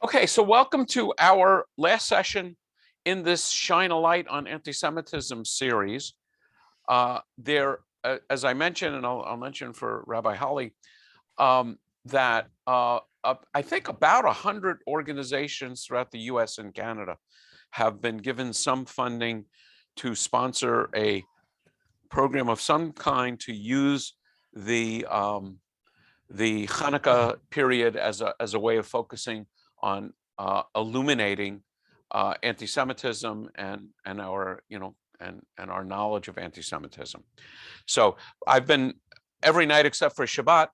Okay, so welcome to our last session in this Shine a Light on Anti-Semitism series. As I mentioned, and I'll mention for Rabbi Holly, that I think about 100 organizations throughout the US and Canada have been given some funding to sponsor a program of some kind to use the Hanukkah period as a way of focusing on illuminating anti-Semitism and our and our knowledge of anti-Semitism. So I've been every night except for Shabbat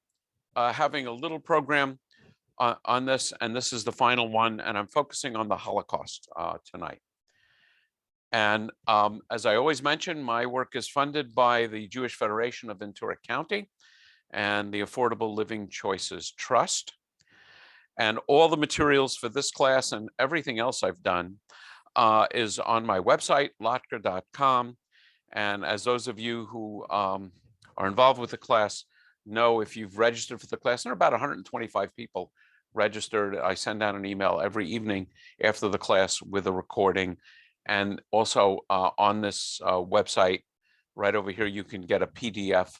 having a little program on this, and this is the final one, and I'm focusing on the Holocaust tonight. And as I always mention, my work is funded by the Jewish Federation of Ventura County and the Affordable Living Choices Trust. And all the materials for this class and everything else I've done is on my website, lotka.com. And as those of you who are involved with the class know, if you've registered for the class, there are about 125 people registered. I send out an email every evening after the class with a recording. And also on this website, right over here, you can get a PDF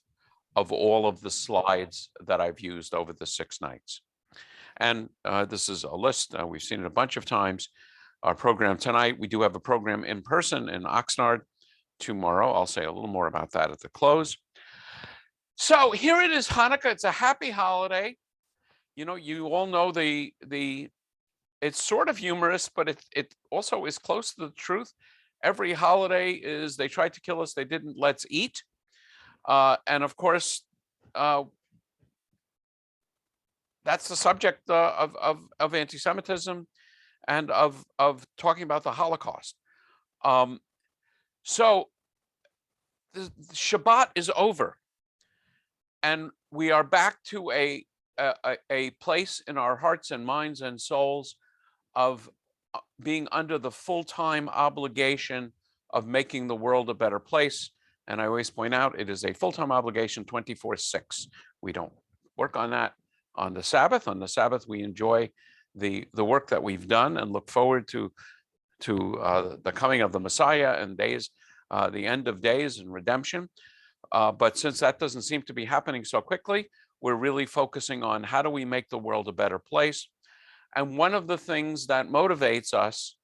of all of the slides that I've used over the 6 nights. And this is a list. We've seen it a bunch of times. Our program tonight, we do have a program in person in Oxnard tomorrow. I'll say a little more about that at the close. So here it is, Hanukkah. It's a happy holiday. You know, you all know it's sort of humorous, but it also is close to the truth. Every holiday is they tried to kill us, they didn't, let's eat. And of course, that's the subject of anti-Semitism and of talking about the Holocaust. So the Shabbat is over, and we are back to a place in our hearts and minds and souls of being under the full-time obligation of making the world a better place. And I always point out, it is a full-time obligation 24/6. We don't work on that on the Sabbath. On the Sabbath, we enjoy the work that we've done and look forward to the coming of the Messiah and days, the end of days and redemption. But since that doesn't seem to be happening so quickly, we're really focusing on how do we make the world a better place. And one of the things that motivates us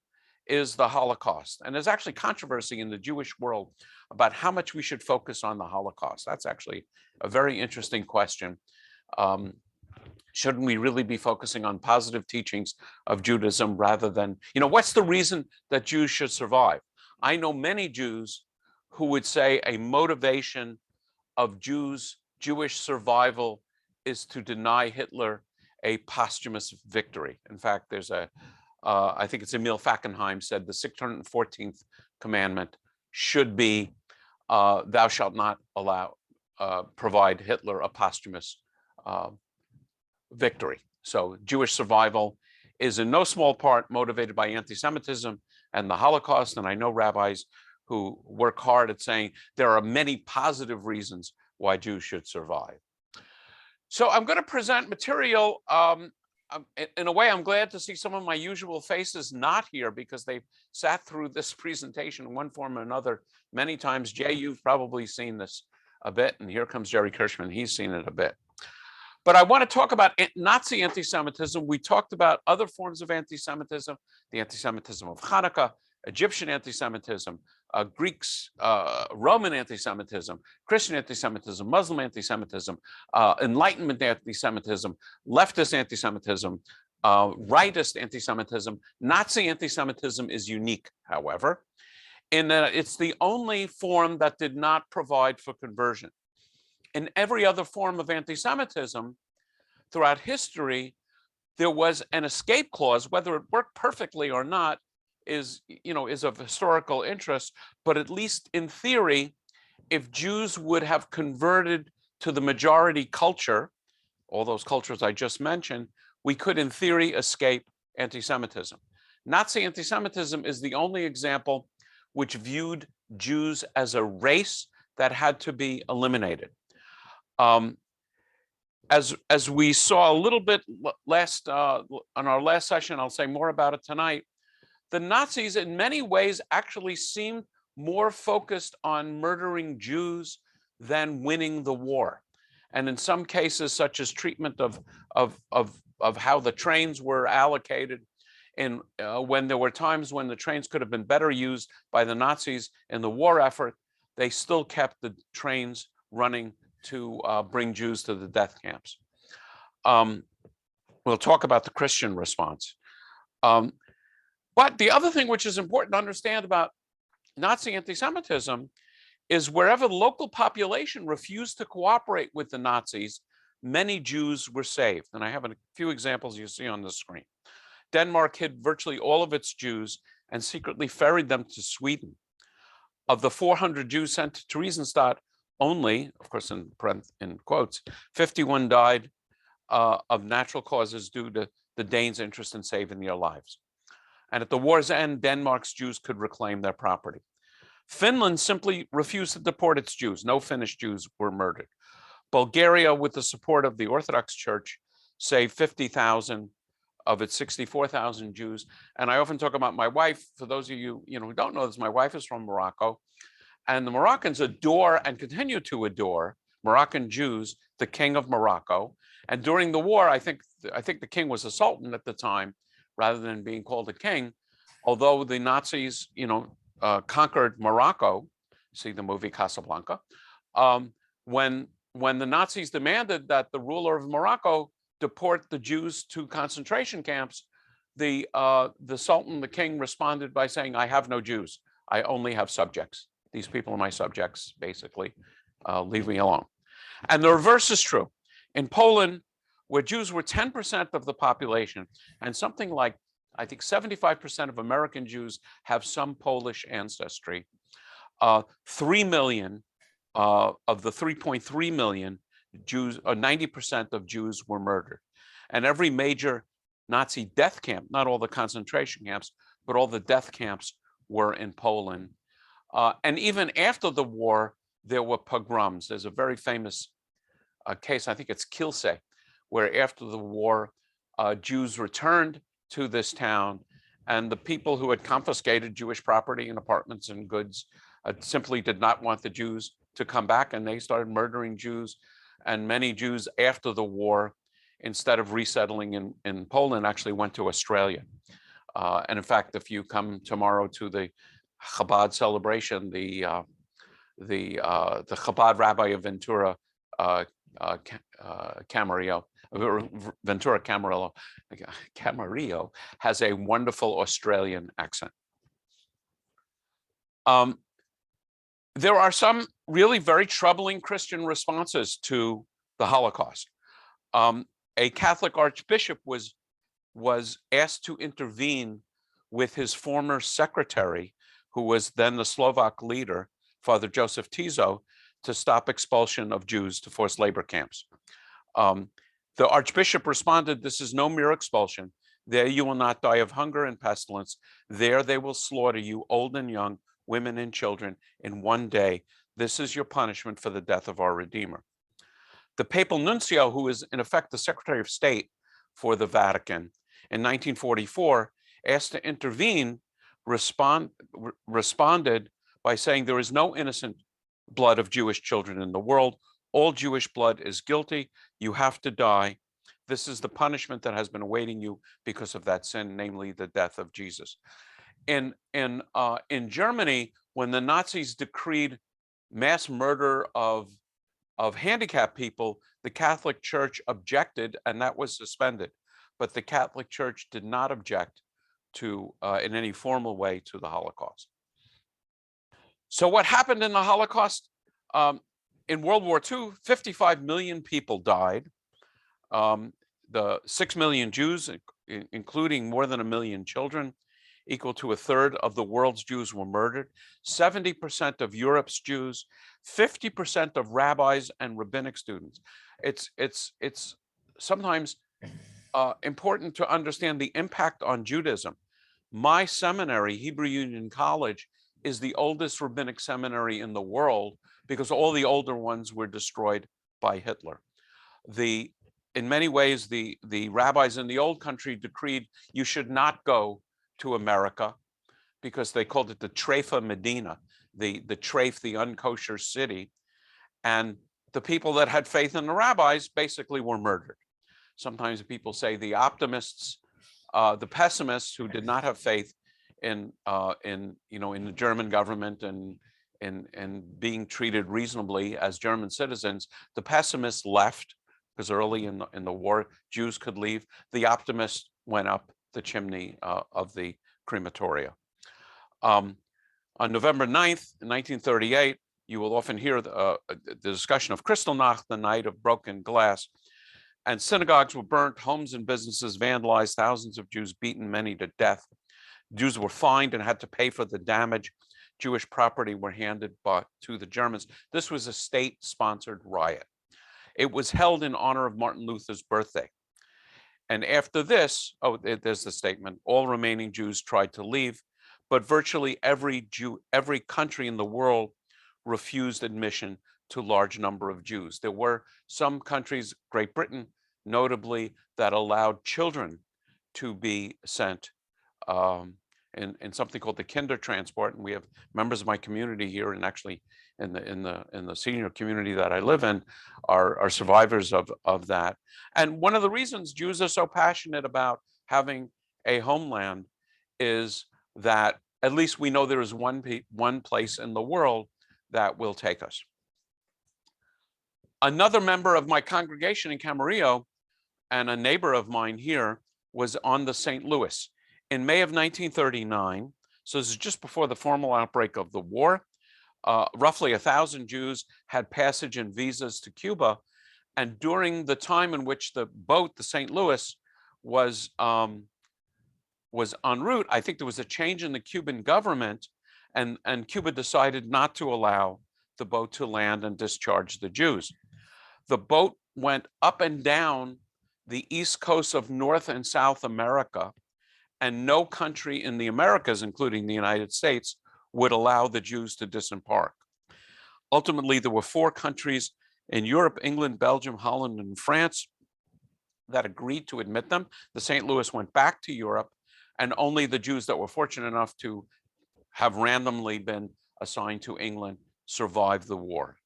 is the Holocaust. And there's actually controversy in the Jewish world about how much we should focus on the Holocaust. That's actually a very interesting question. Shouldn't we really be focusing on positive teachings of Judaism rather than, what's the reason that Jews should survive? I know many Jews who would say a motivation of Jewish survival is to deny Hitler a posthumous victory. In fact, there's I think it's Emil Fackenheim said the 614th commandment should be, thou shalt not provide Hitler a posthumous victory. So Jewish survival is in no small part motivated by anti-Semitism and the Holocaust. And I know rabbis who work hard at saying there are many positive reasons why Jews should survive. So I'm going to present material. In a way, I'm glad to see some of my usual faces not here because they've sat through this presentation in one form or another many times. Jay, you've probably seen this a bit, and here comes Jerry Kirschman. He's seen it a bit. But I want to talk about Nazi anti-Semitism. We talked about other forms of anti-Semitism, the anti-Semitism of Hanukkah, Egyptian anti-Semitism, Greeks, Roman anti-Semitism, Christian anti-Semitism, Muslim anti-Semitism, Enlightenment anti-Semitism, leftist anti-Semitism, rightist anti-Semitism. Nazi anti-Semitism is unique, however, in that it's the only form that did not provide for conversion. In every other form of anti-Semitism throughout history, there was an escape clause. Whether it worked perfectly or not is of historical interest, but at least in theory, if Jews would have converted to the majority culture, all those cultures I just mentioned, we could in theory escape anti-Semitism. Nazi anti-Semitism is the only example which viewed Jews as a race that had to be eliminated. as we saw a little bit last on our last session, I'll say more about it tonight. The Nazis, in many ways, actually seemed more focused on murdering Jews than winning the war. And in some cases, such as treatment of how the trains were allocated, and when there were times when the trains could have been better used by the Nazis in the war effort, they still kept the trains running to bring Jews to the death camps. We'll talk about the Christian response. But the other thing which is important to understand about Nazi anti-Semitism is wherever the local population refused to cooperate with the Nazis, many Jews were saved. And I have a few examples you see on the screen. Denmark hid virtually all of its Jews and secretly ferried them to Sweden. Of the 400 Jews sent to Theresienstadt, only, of course, in quotes, 51 died of natural causes due to the Danes' interest in saving their lives. And at the war's end, Denmark's Jews could reclaim their property. Finland simply refused to deport its Jews. No Finnish Jews were murdered. Bulgaria, with the support of the Orthodox Church, saved 50,000 of its 64,000 Jews. And I often talk about my wife. For those of you, who don't know this, my wife is from Morocco. And the Moroccans adore and continue to adore Moroccan Jews, the king of Morocco. And during the war, I think the king was a sultan at the time, rather than being called a king. Although the Nazis, conquered Morocco, see the movie Casablanca, when the Nazis demanded that the ruler of Morocco deport the Jews to concentration camps, the Sultan, the king, responded by saying, "I have no Jews. I only have subjects. These people are my subjects, basically. Leave me alone." And the reverse is true. In Poland, where Jews were 10% of the population, and something like, I think 75% of American Jews have some Polish ancestry, 3 million of the 3.3 million Jews, or 90% of Jews, were murdered. And every major Nazi death camp, not all the concentration camps, but all the death camps were in Poland. And even after the war, there were pogroms. There's a very famous case, I think it's Kielce, where after the war, Jews returned to this town, and the people who had confiscated Jewish property and apartments and goods simply did not want the Jews to come back, and they started murdering Jews. And many Jews after the war, instead of resettling in Poland, actually went to Australia. And in fact, if you come tomorrow to the Chabad celebration, the Chabad rabbi of Ventura, Camarillo, Camarillo, has a wonderful Australian accent. There are some really very troubling Christian responses to the Holocaust. A Catholic archbishop was asked to intervene with his former secretary, who was then the Slovak leader, Father Joseph Tiso, to stop expulsion of Jews to forced labor camps. The archbishop responded, "This is no mere expulsion. There you will not die of hunger and pestilence. There they will slaughter you, old and young, women and children, in one day. This is your punishment for the death of our Redeemer." The papal nuncio, who is in effect the Secretary of State for the Vatican, in 1944, asked to intervene, responded by saying, "There is no innocent blood of Jewish children in the world. All Jewish blood is guilty. You have to die. This is the punishment that has been awaiting you because of that sin, namely the death of Jesus." In Germany, when the Nazis decreed mass murder of handicapped people, the Catholic Church objected, and that was suspended. But the Catholic Church did not object to, in any formal way, to the Holocaust. So what happened in the Holocaust? In World War II, 55 million people died. The 6 million Jews, including more than 1 million children, equal to 1/3 of the world's Jews, were murdered. 70% of Europe's Jews, 50% of rabbis and rabbinic students. It's sometimes important to understand the impact on Judaism. My seminary, Hebrew Union College, is the oldest rabbinic seminary in the world because all the older ones were destroyed by Hitler. The in many ways, the rabbis in the old country decreed you should not go to America because they called it the Treifa Medina, the treif, the unkosher city. And the people that had faith in the rabbis basically were murdered. Sometimes people say the optimists, the pessimists who did not have faith in the German government and being treated reasonably as German citizens, the pessimists left because early in the war Jews could leave. The optimists went up the chimney of the crematoria. On November 9th, 1938, you will often hear the discussion of Kristallnacht, the night of broken glass. And synagogues were burnt, homes and businesses vandalized, thousands of Jews beaten, many to death. Jews were fined and had to pay for the damage. Jewish property were handed to the Germans. This was a state-sponsored riot. It was held in honor of Martin Luther's birthday. And after this, there's the statement, all remaining Jews tried to leave, but virtually every country in the world refused admission to large number of Jews. There were some countries, Great Britain notably, that allowed children to be sent in something called the Kinder Transport. And we have members of my community here, and actually in the senior community that I live in, are survivors of that. And one of the reasons Jews are so passionate about having a homeland is that at least we know there is one place in the world that will take us. Another member of my congregation in Camarillo and a neighbor of mine here was on the St. Louis. In May of 1939, so this is just before the formal outbreak of the war, roughly 1,000 Jews had passage and visas to Cuba. And during the time in which the boat, the St. Louis, was en route, I think there was a change in the Cuban government, and Cuba decided not to allow the boat to land and discharge the Jews. The boat went up and down the east coast of North and South America, and no country in the Americas, including the United States, would allow the Jews to disembark. Ultimately, there were 4 countries in Europe, England, Belgium, Holland, and France, that agreed to admit them. The St. Louis went back to Europe, and only the Jews that were fortunate enough to have randomly been assigned to England survived the war.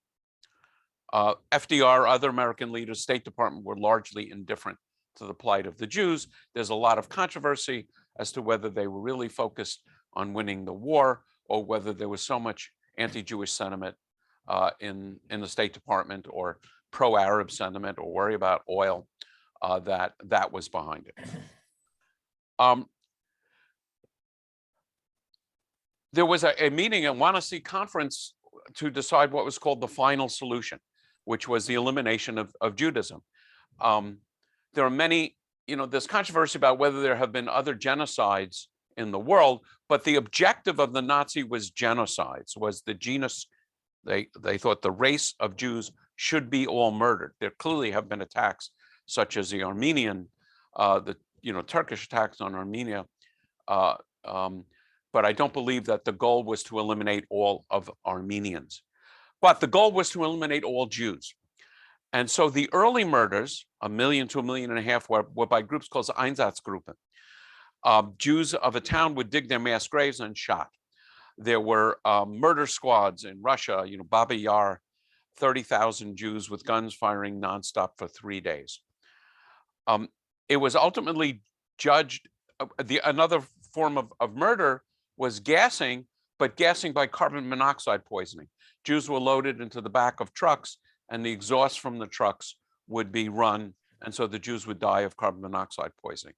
FDR, other American leaders, State Department were largely indifferent to the plight of the Jews. There's a lot of controversy as to whether they were really focused on winning the war or whether there was so much anti-Jewish sentiment in the State Department or pro-Arab sentiment or worry about oil that was behind it. There was a meeting at Wannsee Conference to decide what was called the final solution, which was the elimination of Judaism. There are many, there's controversy about whether there have been other genocides in the world, but the objective of the Nazi was genocides, was the genus. They thought the race of Jews should be all murdered. There clearly have been attacks such as the Armenian, Turkish attacks on Armenia, but I don't believe that the goal was to eliminate all of Armenians. But the goal was to eliminate all Jews. And so the early murders, 1 million to 1.5 million, were by groups called Einsatzgruppen. Jews of a town would dig their mass graves and shot. There were murder squads in Russia, Baba Yar, 30,000 Jews with guns firing nonstop for 3 days. It was ultimately judged, another form of murder was gassing, but gassing by carbon monoxide poisoning. Jews were loaded into the back of trucks, and the exhaust from the trucks would be run, and so the Jews would die of carbon monoxide poisoning.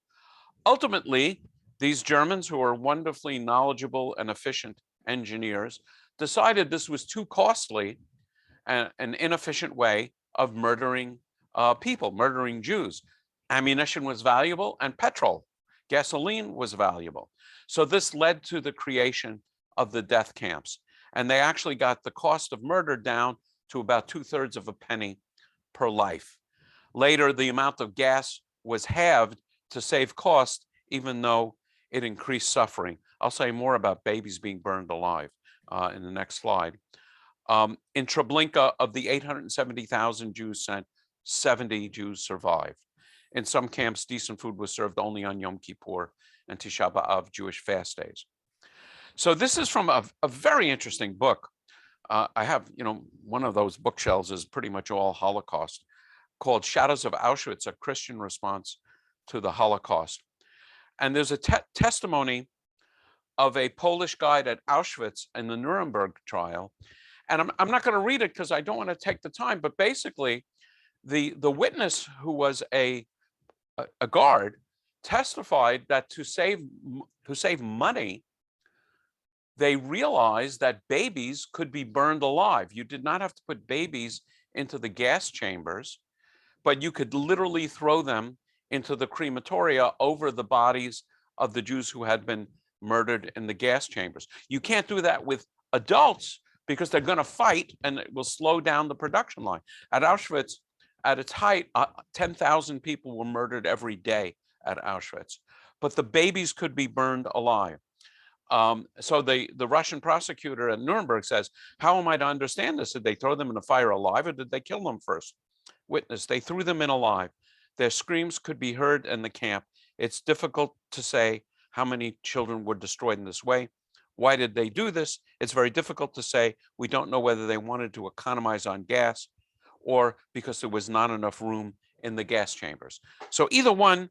Ultimately, these Germans, who are wonderfully knowledgeable and efficient engineers, decided this was too costly and an inefficient way of murdering people, murdering Jews. Ammunition was valuable, and petrol, gasoline, was valuable. So this led to the creation of the death camps. And they actually got the cost of murder down to about 2/3 of a penny per life. Later, the amount of gas was halved to save cost, even though it increased suffering. I'll say more about babies being burned alive in the next slide. In Treblinka, of the 870,000 Jews sent, 70 Jews survived. In some camps, decent food was served only on Yom Kippur and Tisha B'Av, Jewish fast days. So this is from a very interesting book. I have, one of those bookshelves is pretty much all Holocaust, called Shadows of Auschwitz, a Christian response to the Holocaust. And there's a testimony of a Polish guide at Auschwitz in the Nuremberg trial. And I'm not going to read it because I don't want to take the time, but basically the witness, who was a guard, testified that to save money, they realized that babies could be burned alive. You did not have to put babies into the gas chambers, but you could literally throw them into the crematoria over the bodies of the Jews who had been murdered in the gas chambers. You can't do that with adults because they're going to fight and it will slow down the production line. At Auschwitz, at its height, 10,000 people were murdered every day at Auschwitz, but the babies could be burned alive. So the Russian prosecutor at Nuremberg says, how am I to understand this? Did they throw them in the fire alive or did they kill them first? Witness, they threw them in alive. Their screams could be heard in the camp. It's difficult to say how many children were destroyed in this way. Why did they do this? It's very difficult to say. We don't know whether they wanted to economize on gas or because there was not enough room in the gas chambers. So either one,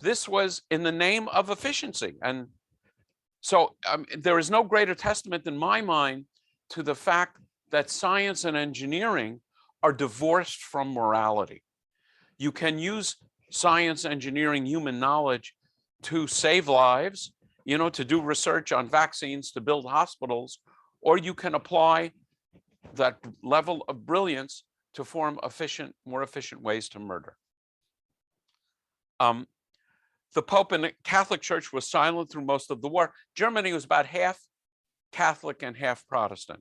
this was in the name of efficiency. And so there is no greater testament in my mind to the fact that science and engineering are divorced from morality. You can use science, engineering, human knowledge to save lives, to do research on vaccines, to build hospitals, or you can apply that level of brilliance to form more efficient ways to murder. The Pope in the Catholic Church was silent through most of the war. Germany was about half Catholic and half Protestant.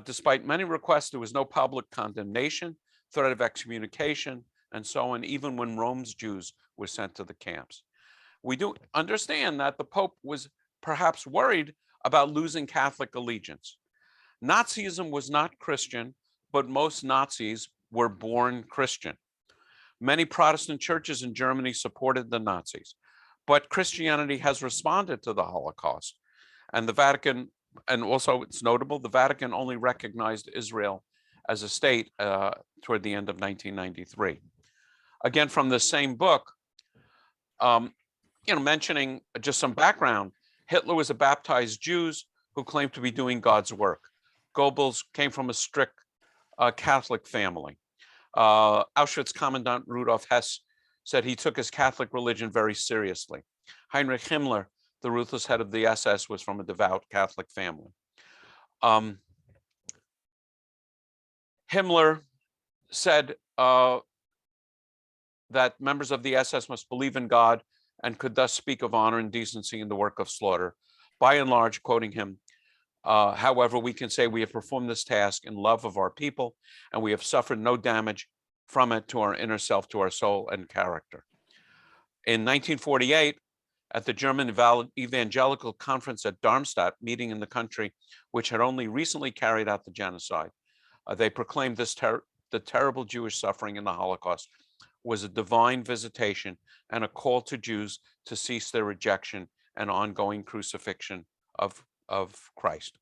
Despite many requests, there was no public condemnation, threat of excommunication, and so on, even when Rome's Jews were sent to the camps. We do understand that the Pope was perhaps worried about losing Catholic allegiance. Nazism was not Christian, but most Nazis were born Christian. Many Protestant churches in Germany supported the Nazis, but Christianity has responded to the Holocaust. And the Vatican, and also it's notable, the Vatican only recognized Israel as a state toward the end of 1993. Again, from the same book, mentioning just some background, Hitler was a baptized Jew who claimed to be doing God's work. Goebbels came from a strict Catholic family. Auschwitz Commandant Rudolf Hess said he took his Catholic religion very seriously. Heinrich Himmler, the ruthless head of the SS, was from a devout Catholic family. Himmler said that members of the SS must believe in God and could thus speak of honor and decency in the work of slaughter. By and large, quoting him, however, we can say we have performed this task in love of our people, and we have suffered no damage from it to our inner self, to our soul and character. In 1948, at the German Evangelical Conference at Darmstadt, meeting in the country which had only recently carried out the genocide, they proclaimed the terrible Jewish suffering in the Holocaust was a divine visitation and a call to Jews to cease their rejection and ongoing crucifixion of Christ.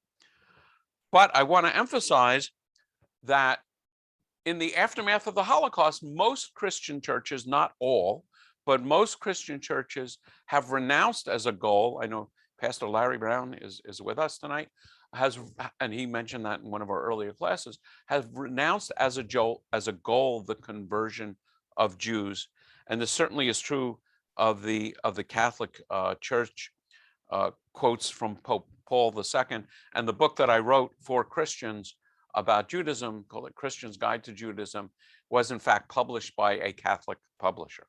But I want to emphasize that in the aftermath of the Holocaust, most Christian churches, not all, but most Christian churches have renounced as a goal. I know Pastor Larry Brown is with us tonight, and he mentioned that in one of our earlier classes, has renounced as a goal the conversion of Jews. And this certainly is true of the Catholic Church. Quotes from Pope Paul II, and the book that I wrote for Christians about Judaism, called it Christian's Guide to Judaism, was in fact published by a Catholic publisher.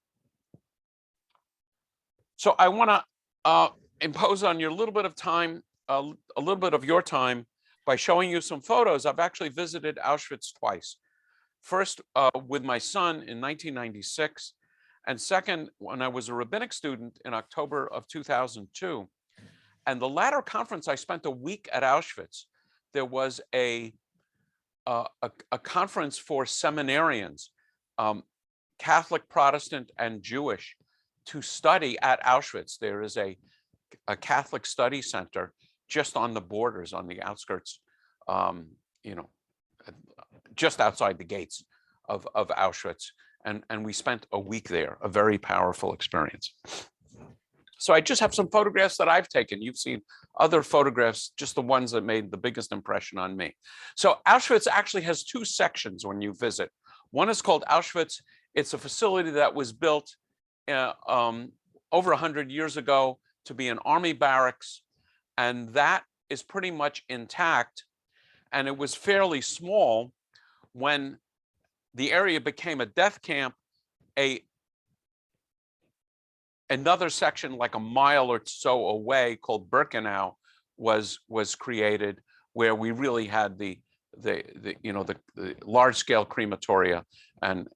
So I want to impose on you a little bit of time, a little bit of your time, by showing you some photos. I've actually visited Auschwitz twice. First, with my son in 1996, and second, when I was a rabbinic student in October of 2002. And the latter conference, I spent a week at Auschwitz. There was a conference for seminarians um, Catholic, Protestant, and Jewish to study at Auschwitz. There is a Catholic study center just on the borders, on the outskirts, um, you know, just outside the gates of Auschwitz. And we spent a week there, a very powerful experience. So I just have some photographs that I've taken. You've seen other photographs, just the ones that made the biggest impression on me. So Auschwitz actually has two sections when you visit. One is called Auschwitz. It's a facility that was built over 100 years ago to be an army barracks, and that is pretty much intact. And it was fairly small when the area became a death camp. Another section, like a mile or so away, called Birkenau, was created, where we really had the large scale crematoria and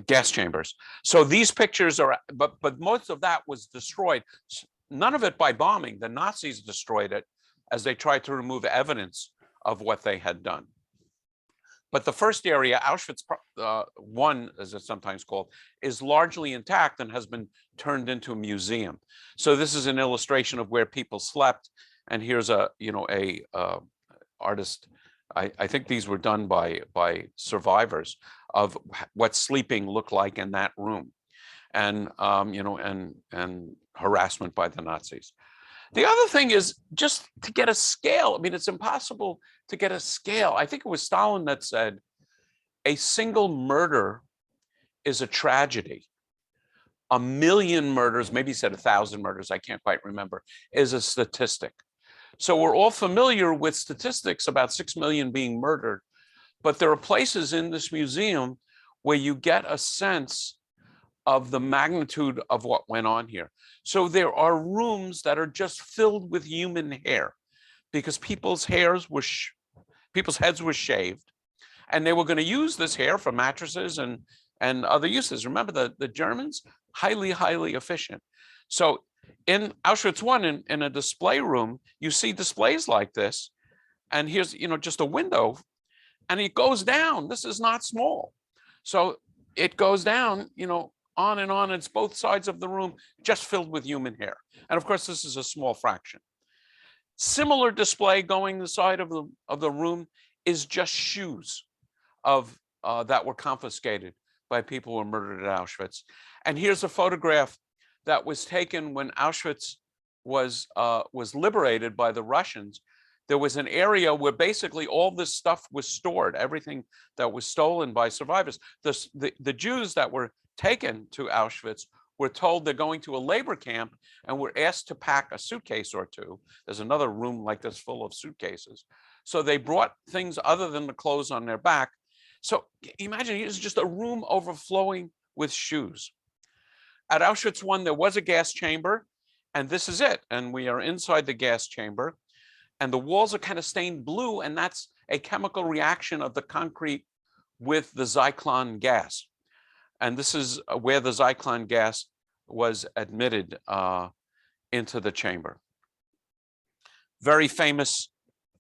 gas chambers. So these pictures are, but most of that was destroyed. None of it by bombing. The Nazis destroyed it as they tried to remove evidence of what they had done. But the first area, Auschwitz I, as it's sometimes called, is largely intact and has been turned into a museum. So this is an illustration of where people slept. And here's a artist. I think these were done by survivors of what sleeping looked like in that room, and and harassment by the Nazis. The other thing is just to get a scale. I mean, it's impossible to get a scale. I think it was Stalin that said, a single murder is a tragedy. A million murders, maybe he said 1,000 murders, I can't quite remember, is a statistic. So we're all familiar with statistics about 6 million being murdered, but there are places in this museum where you get a sense of the magnitude of what went on here. So there are rooms that are just filled with human hair, because people's heads were shaved, and they were going to use this hair for mattresses and other uses. Remember, the Germans, highly efficient. So in Auschwitz I, in a display room, you see displays like this, and here's just a window, and it goes down. This is not small, so it goes down, on and on. It's both sides of the room just filled with human hair. And of course, this is a small fraction. Similar display going the side of the room is just shoes that were confiscated by people who were murdered at Auschwitz. And here's a photograph that was taken when Auschwitz was liberated by the Russians. There was an area where basically all this stuff was stored, everything that was stolen by survivors. The Jews that were taken to Auschwitz were told they're going to a labor camp and were asked to pack a suitcase or two. There's another room like this full of suitcases. So they brought things other than the clothes on their back. So imagine it's just a room overflowing with shoes. At Auschwitz I, there was a gas chamber, and this is it. And we are inside the gas chamber, and the walls are kind of stained blue, and that's a chemical reaction of the concrete with the Zyklon gas. And this is where the Zyklon gas was admitted into the chamber. Very famous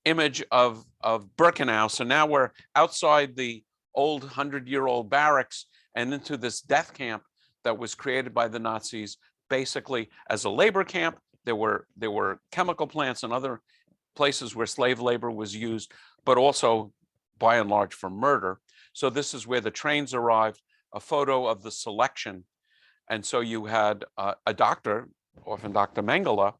image of Birkenau. So now we're outside the old 100-year-old barracks and into this death camp that was created by the Nazis, basically as a labor camp. There were chemical plants and other places where slave labor was used, but also by and large for murder. So this is where the trains arrived. A photo of the selection. And so you had a doctor, often Dr. Mengele,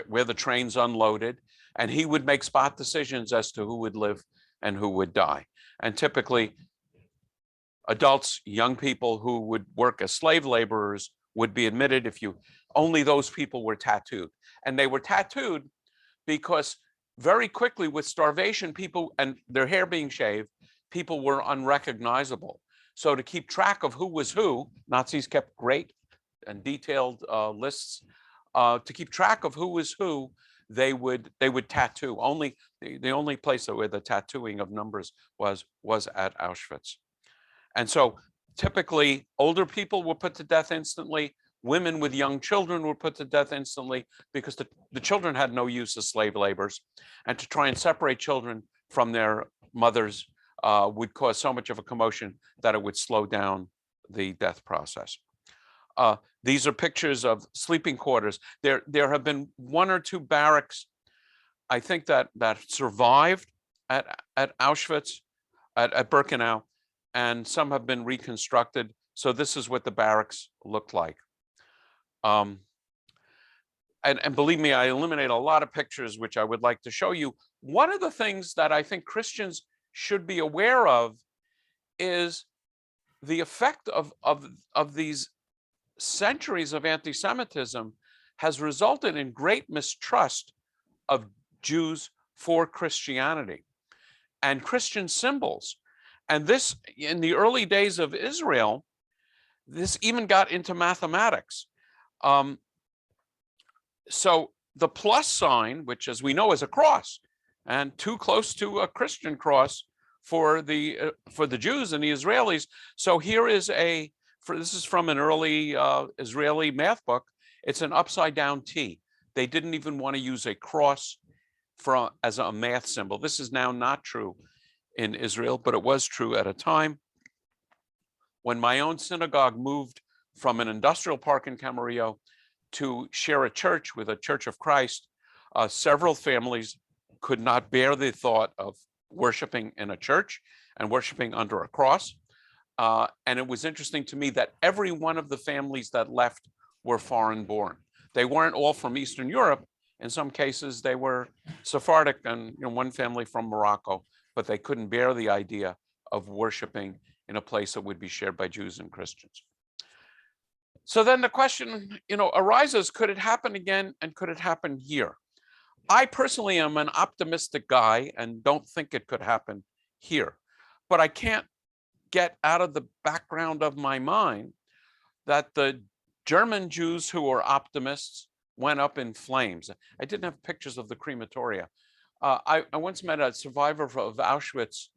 where the trains unloaded, and he would make spot decisions as to who would live and who would die. And typically, adults, young people who would work as slave laborers would be admitted if only those people were tattooed. And they were tattooed because very quickly, with starvation, people and their hair being shaved, people were unrecognizable. So to keep track of who was who, Nazis kept great and detailed lists. To keep track of who was who, they would tattoo. The only place where the tattooing of numbers was at Auschwitz. And so typically older people were put to death instantly, Women with young children were put to death instantly because the children had no use as slave laborers. And to try and separate children from their mothers would cause so much of a commotion that it would slow down the death process. These are pictures of sleeping quarters. There have been one or two barracks, I think, that survived at Auschwitz, at Birkenau, and some have been reconstructed. So this is what the barracks looked like. And believe me, I eliminate a lot of pictures which I would like to show you. One of the things that I think Christians should be aware of is the effect of these centuries of anti-Semitism has resulted in great mistrust of Jews for Christianity and Christian symbols. And this, in the early days of Israel, this even got into mathematics. So the plus sign, which as we know is a cross, and too close to a Christian cross for the Jews and the Israelis. So here is this is from an early Israeli math book. It's an upside down T. They didn't even want to use a cross as a math symbol. This is now not true in Israel, but it was true at a time. When my own synagogue moved from an industrial park in Camarillo to share a church with a Church of Christ, several families could not bear the thought of worshiping in a church and worshiping under a cross. And it was interesting to me that every one of the families that left were foreign born. They weren't all from Eastern Europe. In some cases, they were Sephardic and one family from Morocco, but they couldn't bear the idea of worshiping in a place that would be shared by Jews and Christians. So then the question, arises, could it happen again, and could it happen here? I personally am an optimistic guy and don't think it could happen here, but I can't get out of the background of my mind that the German Jews who were optimists went up in flames. I didn't have pictures of the crematoria. I once met a survivor of Auschwitz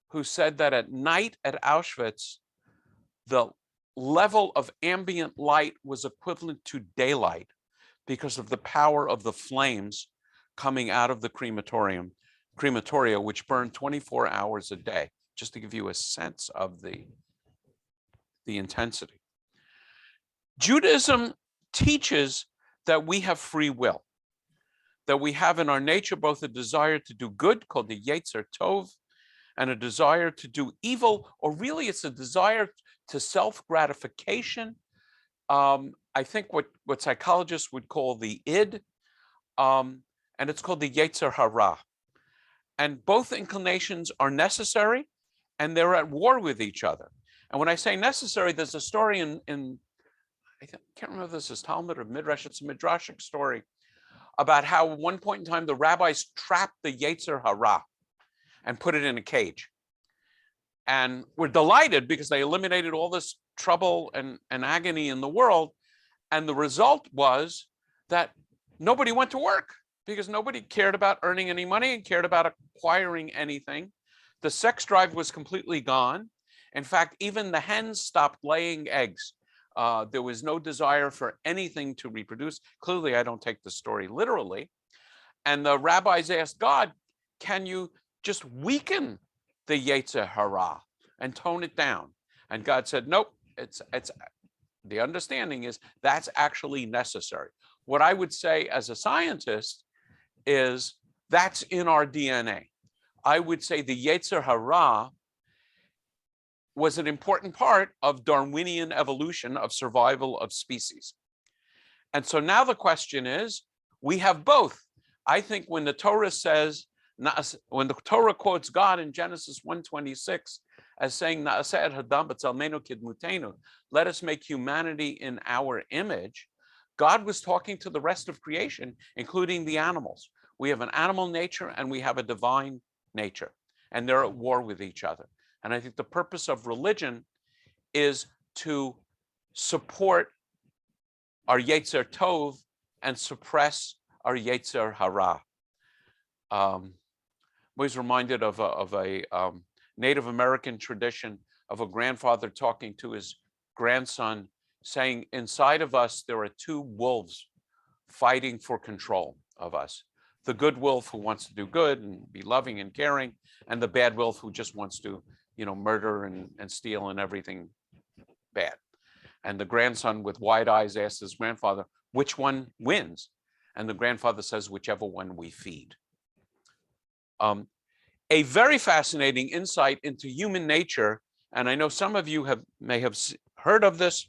who said that at night at Auschwitz, the level of ambient light was equivalent to daylight because of the power of the flames coming out of the crematoria, which burned 24 hours a day, just to give you a sense of the intensity. Judaism teaches that we have free will, that we have in our nature both a desire to do good, called the Yetzer Tov, and a desire to do evil, or really it's a desire to self-gratification. I think what psychologists would call the id, and it's called the Yetzer Hara. And both inclinations are necessary, and they're at war with each other. And when I say necessary, there's a story in I can't remember if this is Talmud or Midrash, it's a Midrashic story about how at one point in time the rabbis trapped the Yetzer Hara and put it in a cage. And were delighted because they eliminated all this trouble and agony in the world. And the result was that nobody went to work because nobody cared about earning any money and cared about acquiring anything. The sex drive was completely gone. In fact, even the hens stopped laying eggs. There was no desire for anything to reproduce. Clearly, I don't take the story literally. And the rabbis asked God, can you just weaken the Yetzer Hara and tone it down? And God said, nope, it's the understanding is that's actually necessary. What I would say as a scientist is that's in our DNA. I would say the Yetzer Hara was an important part of Darwinian evolution of survival of species. And so now the question is, we have both. I think when the Torah says, when the Torah quotes God in Genesis 1:26 as saying, let us make humanity in our image, God was talking to the rest of creation, including the animals. We have an animal nature and we have a divine nature, and they're at war with each other. And I think the purpose of religion is to support our Yetzer Tov and suppress our Yetzer Hara. I was reminded of a Native American tradition of a grandfather talking to his grandson saying inside of us there are two wolves fighting for control of us. The good wolf who wants to do good and be loving and caring, and the bad wolf who just wants to, murder and steal and everything bad. And the grandson with wide eyes asks his grandfather, which one wins? And the grandfather says, whichever one we feed. A very fascinating insight into human nature, and I know some of you may have heard of this.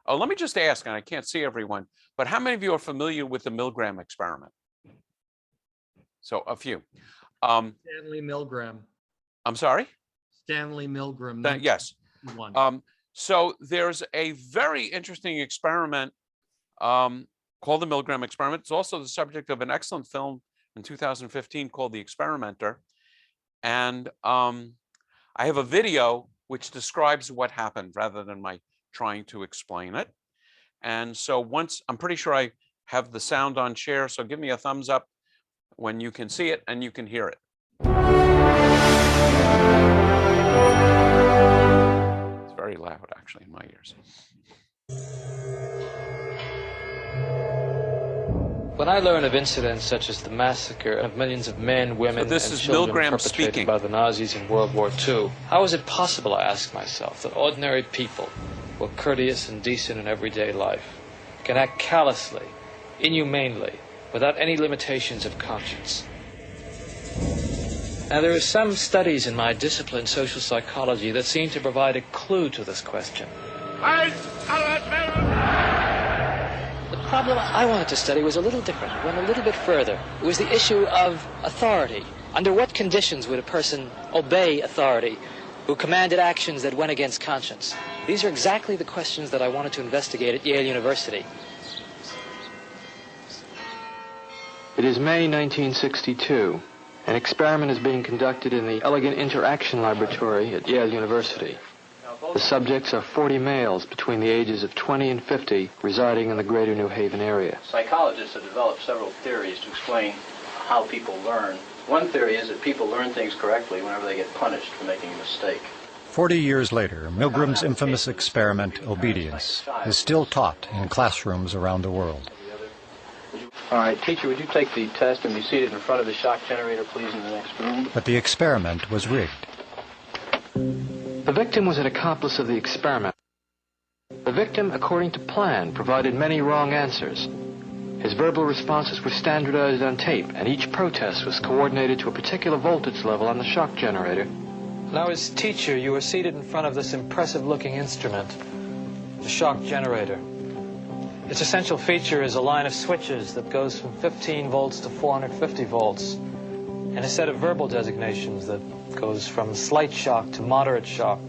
Let me just ask, and I can't see everyone, but how many of you are familiar with the Milgram experiment? So a few. Stanley Milgram. I'm sorry? Stanley Milgram. Yes. So there's a very interesting experiment called the Milgram experiment. It's also the subject of an excellent film in 2015 called The Experimenter. And I have a video which describes what happened rather than my trying to explain it. And so once, I'm pretty sure I have the sound on share, so give me a thumbs up when you can see it and you can hear it. It's very loud, actually, in my ears. When I learn of incidents such as the massacre of millions of men, women, and children perpetrated by the Nazis in World War II, how is it possible, I ask myself, that ordinary people, who are courteous and decent in everyday life, can act callously, inhumanely, without any limitations of conscience? Now, there are some studies in my discipline, social psychology, that seem to provide a clue to this question. The problem I wanted to study was a little different. It went a little bit further. It was the issue of authority. Under what conditions would a person obey authority who commanded actions that went against conscience? These are exactly the questions that I wanted to investigate at Yale University. It is May 1962. An experiment is being conducted in the Elegant Interaction Laboratory at Yale University. The subjects are 40 males between the ages of 20 and 50 residing in the greater New Haven area. Psychologists have developed several theories to explain how people learn. One theory is that people learn things correctly whenever they get punished for making a mistake. 40 years later, Milgram's infamous experiment, obedience, is still taught in classrooms around the world. All right, teacher, would you take the test and be seated in front of the shock generator, please, in the next room? But the experiment was rigged. The victim was an accomplice of the experiment. The victim, according to plan, provided many wrong answers. His verbal responses were standardized on tape, and each protest was coordinated to a particular voltage level on the shock generator. Now, as teacher, you were seated in front of this impressive-looking instrument, the shock generator. Its essential feature is a line of switches that goes from 15 volts to 450 volts, and a set of verbal designations that goes from slight shock to moderate shock,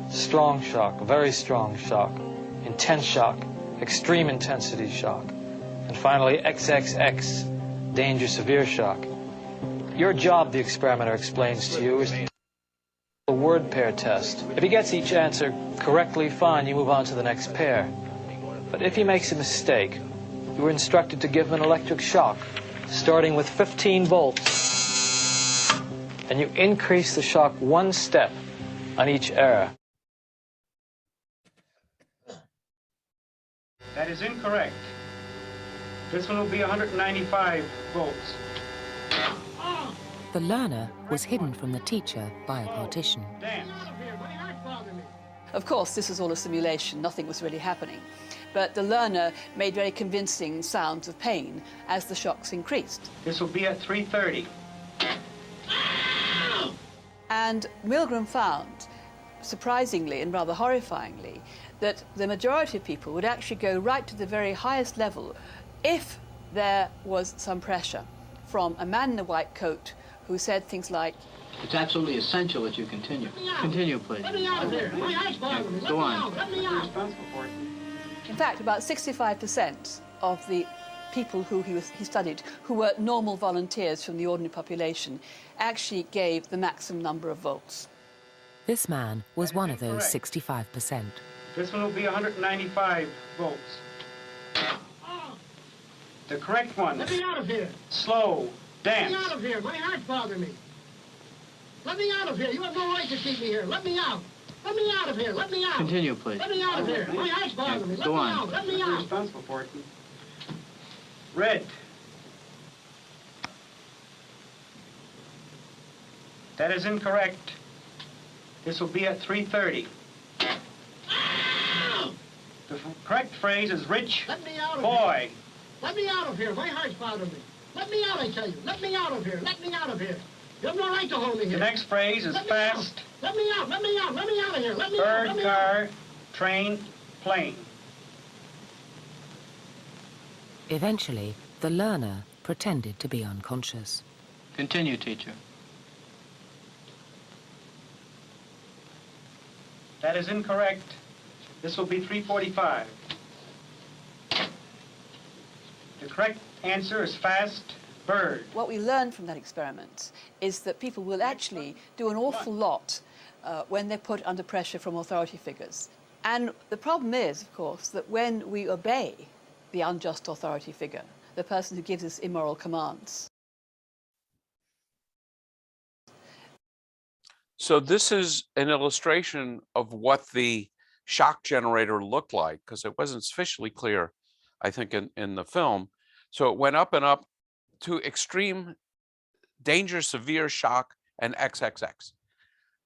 strong shock, very strong shock, intense shock, extreme intensity shock, and finally XXX, danger severe shock. Your job, the experimenter explains to you, is a word pair test. If he gets each answer correctly, fine, you move on to the next pair. But if he makes a mistake, you are instructed to give him an electric shock, starting with 15 volts. And you increase the shock one step on each error. That is incorrect. This one will be 195 volts. The learner was hidden from the teacher by a partition. Of course, this was all a simulation. Nothing was really happening. But the learner made very convincing sounds of pain as the shocks increased. This will be at 3:30. And Milgram found, surprisingly and rather horrifyingly, that the majority of people would actually go right to the very highest level if there was some pressure from a man in a white coat who said things like, It's absolutely essential that you continue. Continue, please. Let me out of here. My eyes bother me. Go on. Let me out. in fact, about 65% of the people who he studied, who were normal volunteers from the ordinary population, actually gave the maximum number of volts. This man was one of those 65%. This one will be 195 volts. The correct one. Let me out of here. Slow. Dance. Let me out of here. My eyes bother me. Let me out of here. You have no right to keep me here. Let me out. Let me out of here. Let me out. Continue, please. Let me out of here. My eyes bother me. Let Go me on. out. Let me out. Responsible for it. Red. That is incorrect. This will be at 3:30. Ow! The correct phrase is rich Let me out of boy. here. Let me out of here. My heart's bothering me. Let me out, I tell you. Let me out of here. Let me out of here. You have no right to hold me The here. next phrase is Let me fast, out. Let me out. Let me out. Let me out of here. Let me out. bird, Let me car, train, plane. Eventually, the learner pretended to be unconscious. Continue, teacher. That is incorrect. This will be 3:45. The correct answer is fast, bird. What we learned from that experiment is that people will actually do an awful lot when they're put under pressure from authority figures. And the problem is, of course, that when we obey the unjust authority figure, the person who gives us immoral commands. So this is an illustration of what the shock generator looked like, because it wasn't sufficiently clear, I think, in the film. So it went up and up to extreme danger, severe shock, and XXX.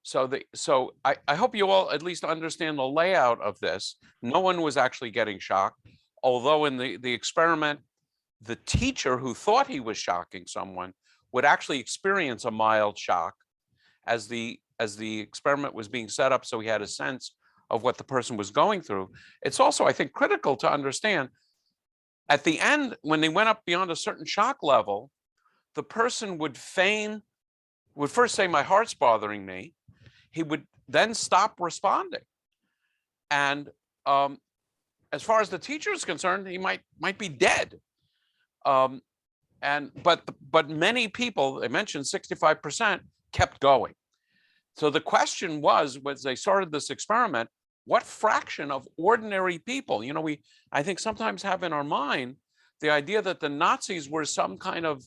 So I hope you all at least understand the layout of this. No one was actually getting shocked, although in the experiment, the teacher who thought he was shocking someone would actually experience a mild shock as the experiment was being set up, so he had a sense of what the person was going through. It's also, I think, critical to understand at the end, when they went up beyond a certain shock level, the person would first say, my heart's bothering me. He would then stop responding. And as far as the teacher is concerned, he might be dead. But many people, they mentioned 65%, kept going. So the question was, as they started this experiment, what fraction of ordinary people, I think sometimes have in our mind the idea that the Nazis were some kind of,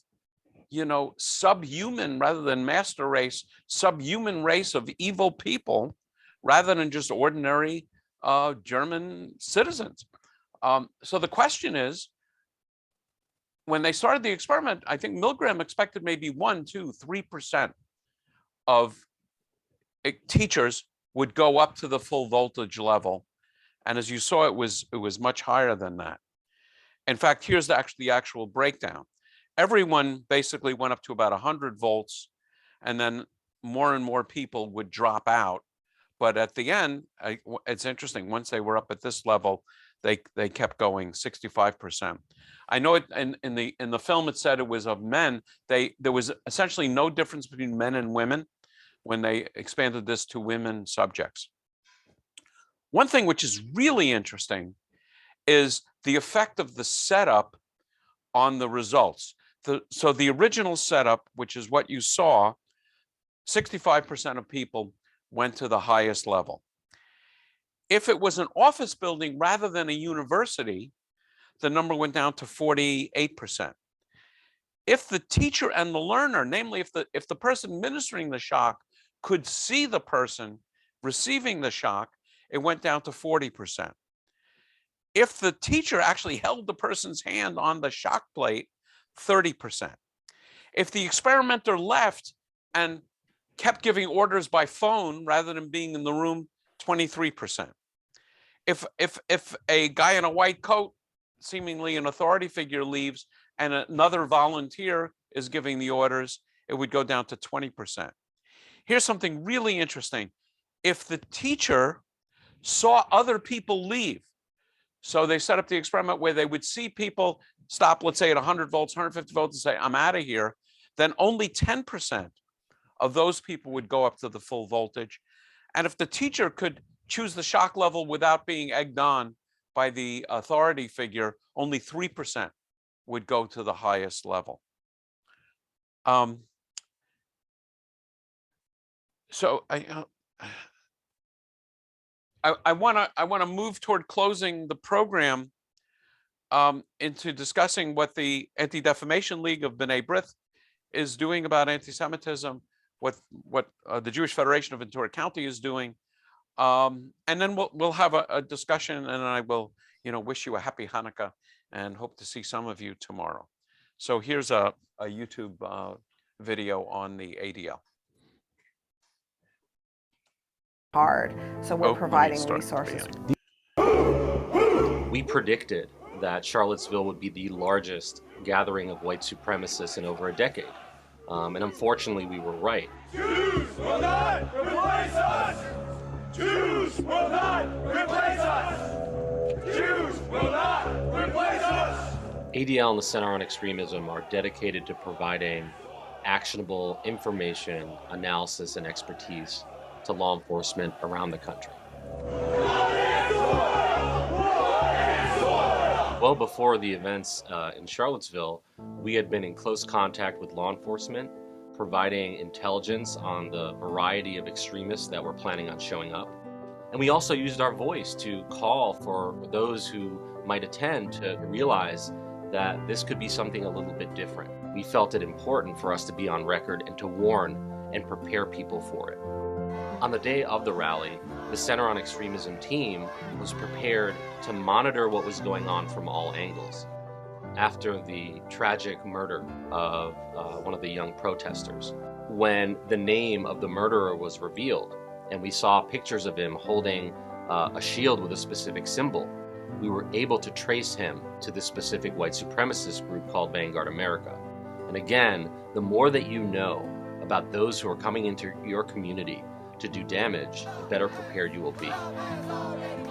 subhuman rather than master race, subhuman race of evil people, rather than just ordinary German citizens. So the question is, when they started the experiment, I think Milgram expected maybe 1%, 2%, 3% of teachers would go up to the full voltage level. And as you saw, it was much higher than that. In fact, here's the actual breakdown. Everyone basically went up to about 100 volts, and then more and more people would drop out. But at the end, it's interesting, once they were up at this level, they kept going 65%. I know in the film it said it was of men. There was essentially no difference between men and women when they expanded this to women subjects. One thing which is really interesting is the effect of the setup on the results. So the original setup, which is what you saw, 65% of people went to the highest level. If it was an office building rather than a university, the number went down to 48%. If the teacher and the learner, namely if the person administering the shock could see the person receiving the shock, it went down to 40%. If the teacher actually held the person's hand on the shock plate, 30%. If the experimenter left and kept giving orders by phone rather than being in the room, 23%. If a guy in a white coat, seemingly an authority figure, leaves and another volunteer is giving the orders, it would go down to 20%. Here's something really interesting. If the teacher saw other people leave, so they set up the experiment where they would see people stop, let's say at 100 volts, 150 volts, and say, I'm out of here, then only 10% of those people would go up to the full voltage. And if the teacher could choose the shock level without being egged on by the authority figure, only 3% would go to the highest level. So I want to move toward closing the program into discussing what the Anti-Defamation League of B'nai B'rith is doing about anti-Semitism, what the Jewish Federation of Ventura County is doing, And then we'll have a discussion, and I will, wish you a happy Hanukkah and hope to see some of you tomorrow. So here's a YouTube video on the ADL. Hard, so we're providing resources. We predicted that Charlottesville would be the largest gathering of white supremacists in over a decade. And unfortunately, we were right. Jews will not replace us! Jews will not replace us! Jews will not replace us! ADL and the Center on Extremism are dedicated to providing actionable information, analysis, and expertise to law enforcement around the country. Well before the events in Charlottesville, we had been in close contact with law enforcement, providing intelligence on the variety of extremists that were planning on showing up. And we also used our voice to call for those who might attend to realize that this could be something a little bit different. We felt it important for us to be on record and to warn and prepare people for it. On the day of the rally, the Center on Extremism team was prepared to monitor what was going on from all angles. After the tragic murder of one of the young protesters, when the name of the murderer was revealed and we saw pictures of him holding a shield with a specific symbol, we were able to trace him to the specific white supremacist group called Vanguard America. And again, the more that you know about those who are coming into your community to do damage, the better prepared you will be.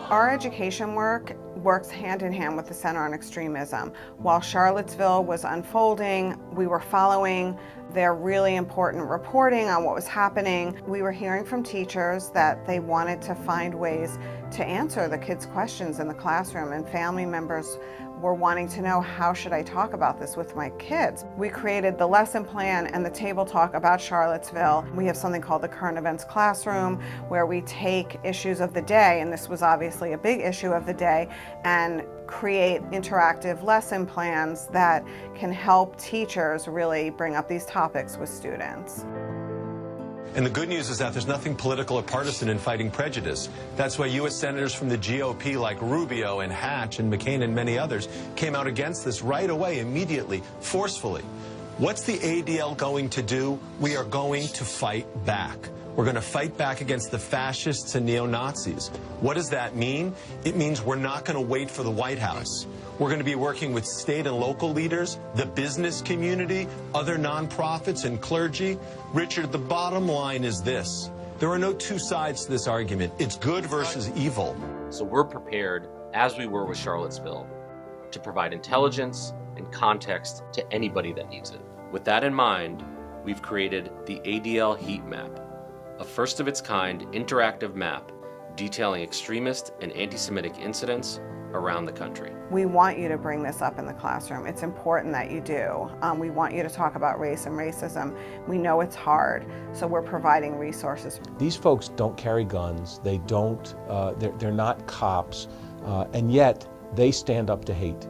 Our education work works hand in hand with the Center on Extremism. While Charlottesville was unfolding, we were following their really important reporting on what was happening. We were hearing from teachers that they wanted to find ways to answer the kids' questions in the classroom, and family members were wanting to know, how should I talk about this with my kids? We created the lesson plan and the table talk about Charlottesville. We have something called the Current Events Classroom, where we take issues of the day, and this was obviously a big issue of the day, and create interactive lesson plans that can help teachers really bring up these topics with students. And the good news is that there's nothing political or partisan in fighting prejudice. That's why U.S. senators from the GOP like Rubio and Hatch and McCain and many others came out against this right away, immediately, forcefully. What's the ADL going to do? We are going to fight back. We're going to fight back against the fascists and neo-Nazis. What does that mean? It means we're not going to wait for the White House. We're going to be working with state and local leaders, the business community, other nonprofits, and clergy. Richard, the bottom line is this. There are no two sides to this argument. It's good versus evil. So we're prepared, as we were with Charlottesville, to provide intelligence and context to anybody that needs it. With that in mind, we've created the ADL Heat Map, a first-of-its-kind interactive map detailing extremist and anti-Semitic incidents around the country. We want you to bring this up in the classroom. It's important that you do. We want you to talk about race and racism. We know it's hard, so we're providing resources. These folks don't carry guns. They don't, they're not cops, and yet they stand up to hate.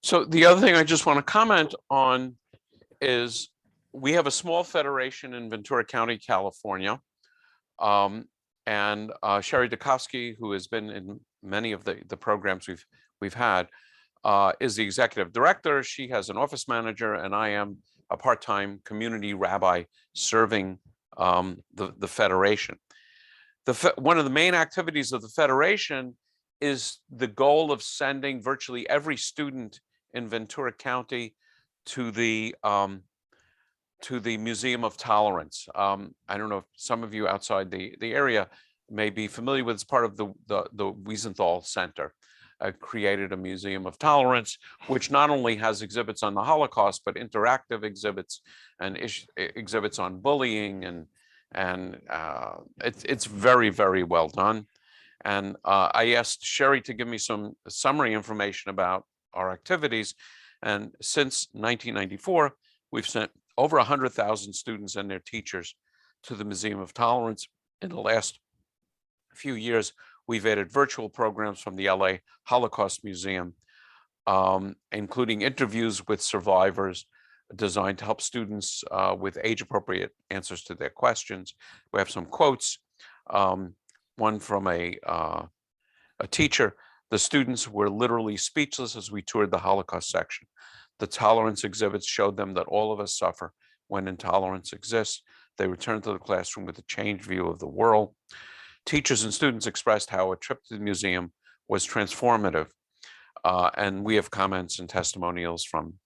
So the other thing I just want to comment on is we have a small federation in Ventura County, California. And Sherry Dukowski, who has been in many of the programs we've had, is the executive director. She has an office manager, and I am a part-time community rabbi serving the federation. One of the main activities of the federation is the goal of sending virtually every student in Ventura County to the Museum of Tolerance. I don't know if some of you outside the area may be familiar with. It's part of the Wiesenthal Center. Created a Museum of Tolerance, which not only has exhibits on the Holocaust, but interactive exhibits and exhibits on bullying, and it's very, very well done. And I asked Sherry to give me some summary information about our activities. And since 1994, we've sent over 100,000 students and their teachers to the Museum of Tolerance. In the last few years, we've added virtual programs from the LA Holocaust Museum, including interviews with survivors, designed to help students with age-appropriate answers to their questions. We have some quotes. One from a teacher: "The students were literally speechless as we toured the Holocaust section. The tolerance exhibits showed them that all of us suffer when intolerance exists. They returned to the classroom with a changed view of the world." Teachers and students expressed how a trip to the museum was transformative. And we have comments and testimonials from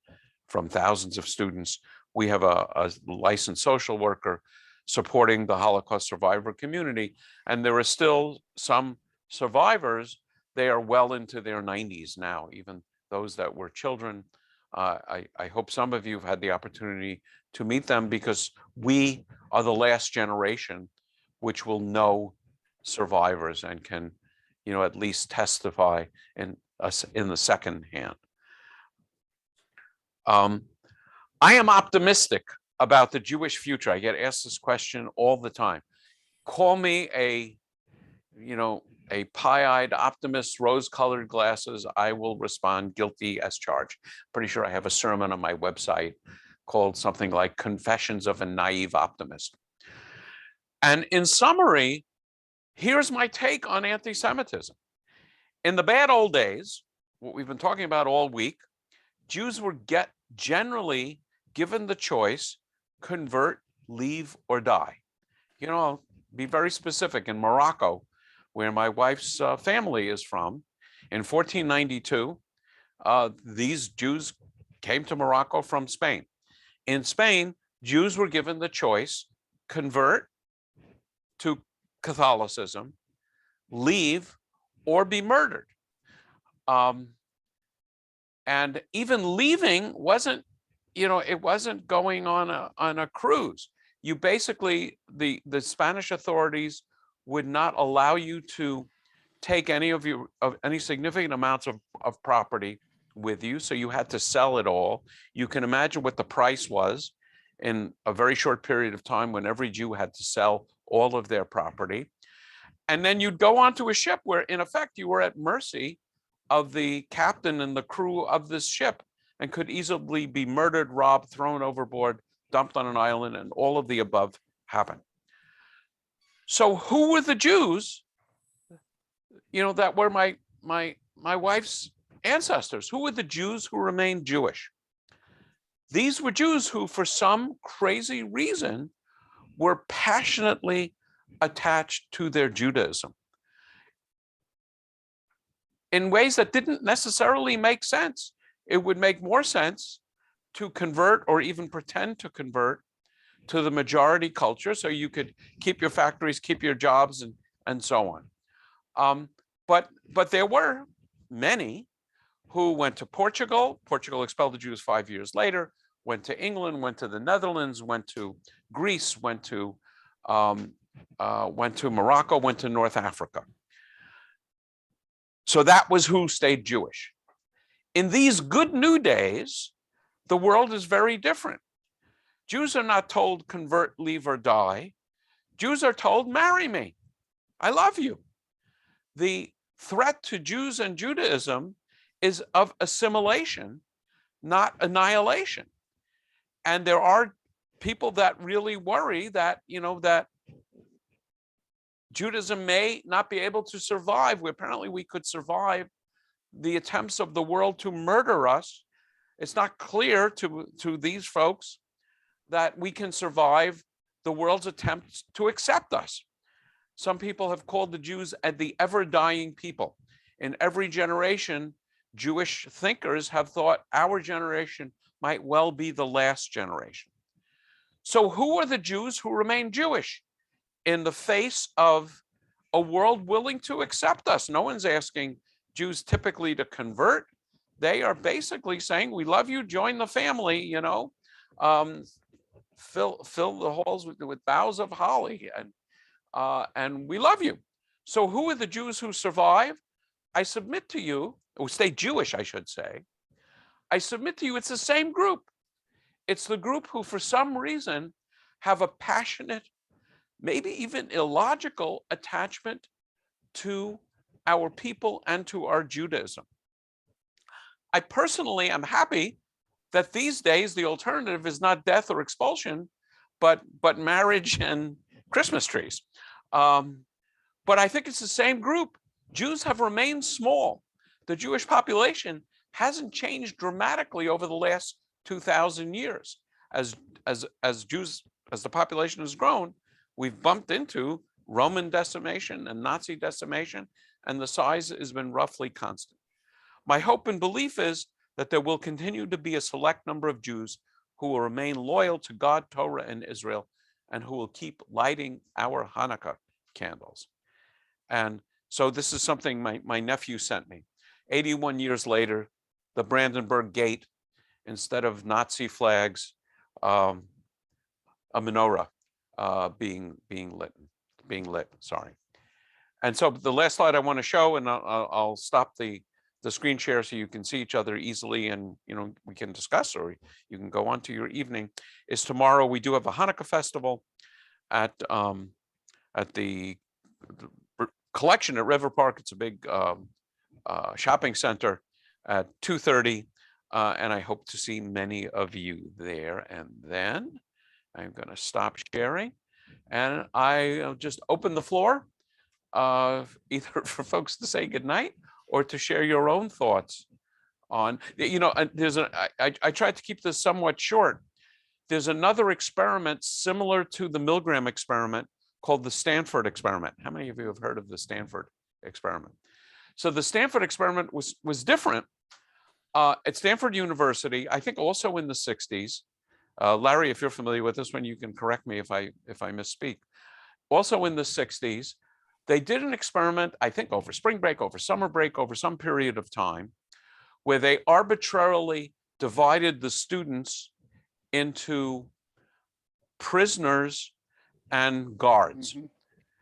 thousands of students. We have a licensed social worker supporting the Holocaust survivor community, and there are still some survivors. They are well into their 90s now, even those that were children. I hope some of you have had the opportunity to meet them, because we are the last generation which will know survivors and can, at least testify in the second hand. I am optimistic about the Jewish future. I get asked this question all the time. Call me a pie-eyed optimist, rose-colored glasses. I will respond guilty as charged. Pretty sure I have a sermon on my website called something like Confessions of a Naive Optimist. And in summary, here's my take on anti-Semitism. In the bad old days, what we've been talking about all week, Jews were generally given the choice: convert, leave, or die. I'll be very specific. In Morocco, where my wife's family is from, in 1492, these Jews came to Morocco from Spain. In Spain, Jews were given the choice: convert to Catholicism, leave, or be murdered. And even leaving wasn't, it wasn't going on a cruise. You basically, the Spanish authorities would not allow you to take any significant amounts of property with you, so you had to sell it all. You can imagine what the price was in a very short period of time when every Jew had to sell all of their property. And then you'd go onto a ship where, in effect, you were at mercy of the captain and the crew of this ship, and could easily be murdered, robbed, thrown overboard, dumped on an island, and all of the above happened. So who were the Jews, that were my wife's ancestors? Who were the Jews who remained Jewish? These were Jews who, for some crazy reason, were passionately attached to their Judaism in ways that didn't necessarily make sense. It would make more sense to convert, or even pretend to convert, to the majority culture, so you could keep your factories, keep your jobs, and so on. But there were many who went to Portugal. Portugal expelled the Jews 5 years later, went to England, went to the Netherlands, went to Greece, went to Morocco, went to North Africa. So that was who stayed Jewish. In these good new days, the world is very different. Jews are not told convert, leave, or die. Jews are told marry me. I love you. The threat to Jews and Judaism is of assimilation, not annihilation. And there are people that really worry that, that Judaism may not be able to survive. Apparently, we could survive the attempts of the world to murder us. It's not clear to these folks that we can survive the world's attempts to accept us. Some people have called the Jews the ever-dying people. In every generation, Jewish thinkers have thought our generation might well be the last generation. So who are the Jews who remain Jewish in the face of a world willing to accept us? No one's asking Jews typically to convert. They are basically saying, we love you, join the family, fill the halls with boughs of holly, and we love you. So who are the Jews who survive? I submit to you, or stay Jewish, I should say. I submit to you, it's the same group. It's the group who, for some reason, have a passionate, maybe even illogical attachment to our people and to our Judaism. I personally am happy that these days the alternative is not death or expulsion, but marriage and Christmas trees. But I think it's the same group. Jews have remained small. The Jewish population hasn't changed dramatically over the last 2,000 years. As the population has grown, we've bumped into Roman decimation and Nazi decimation, and the size has been roughly constant. My hope and belief is that there will continue to be a select number of Jews who will remain loyal to God, Torah, and Israel, and who will keep lighting our Hanukkah candles. And so this is something my nephew sent me. 81 years later, the Brandenburg Gate, instead of Nazi flags, a menorah being lit. Sorry. And so the last slide I want to show, and I'll stop the screen share so you can see each other easily, and we can discuss, or you can go on to your evening, is tomorrow we do have a Hanukkah festival at the collection at River Park. It's a big shopping center at 2:30, and I hope to see many of you there. And then I'm going to stop sharing, and I'll just open the floor either for folks to say goodnight or to share your own thoughts on, there's I tried to keep this somewhat short. There's another experiment similar to the Milgram experiment called the Stanford experiment. How many of you have heard of the Stanford experiment? So the Stanford experiment was different. At Stanford University, I think also in the 60s, Larry, if you're familiar with this one, you can correct me if I misspeak. Also in the 60s, they did an experiment, I think over spring break, over summer break, over some period of time, where they arbitrarily divided the students into prisoners and guards.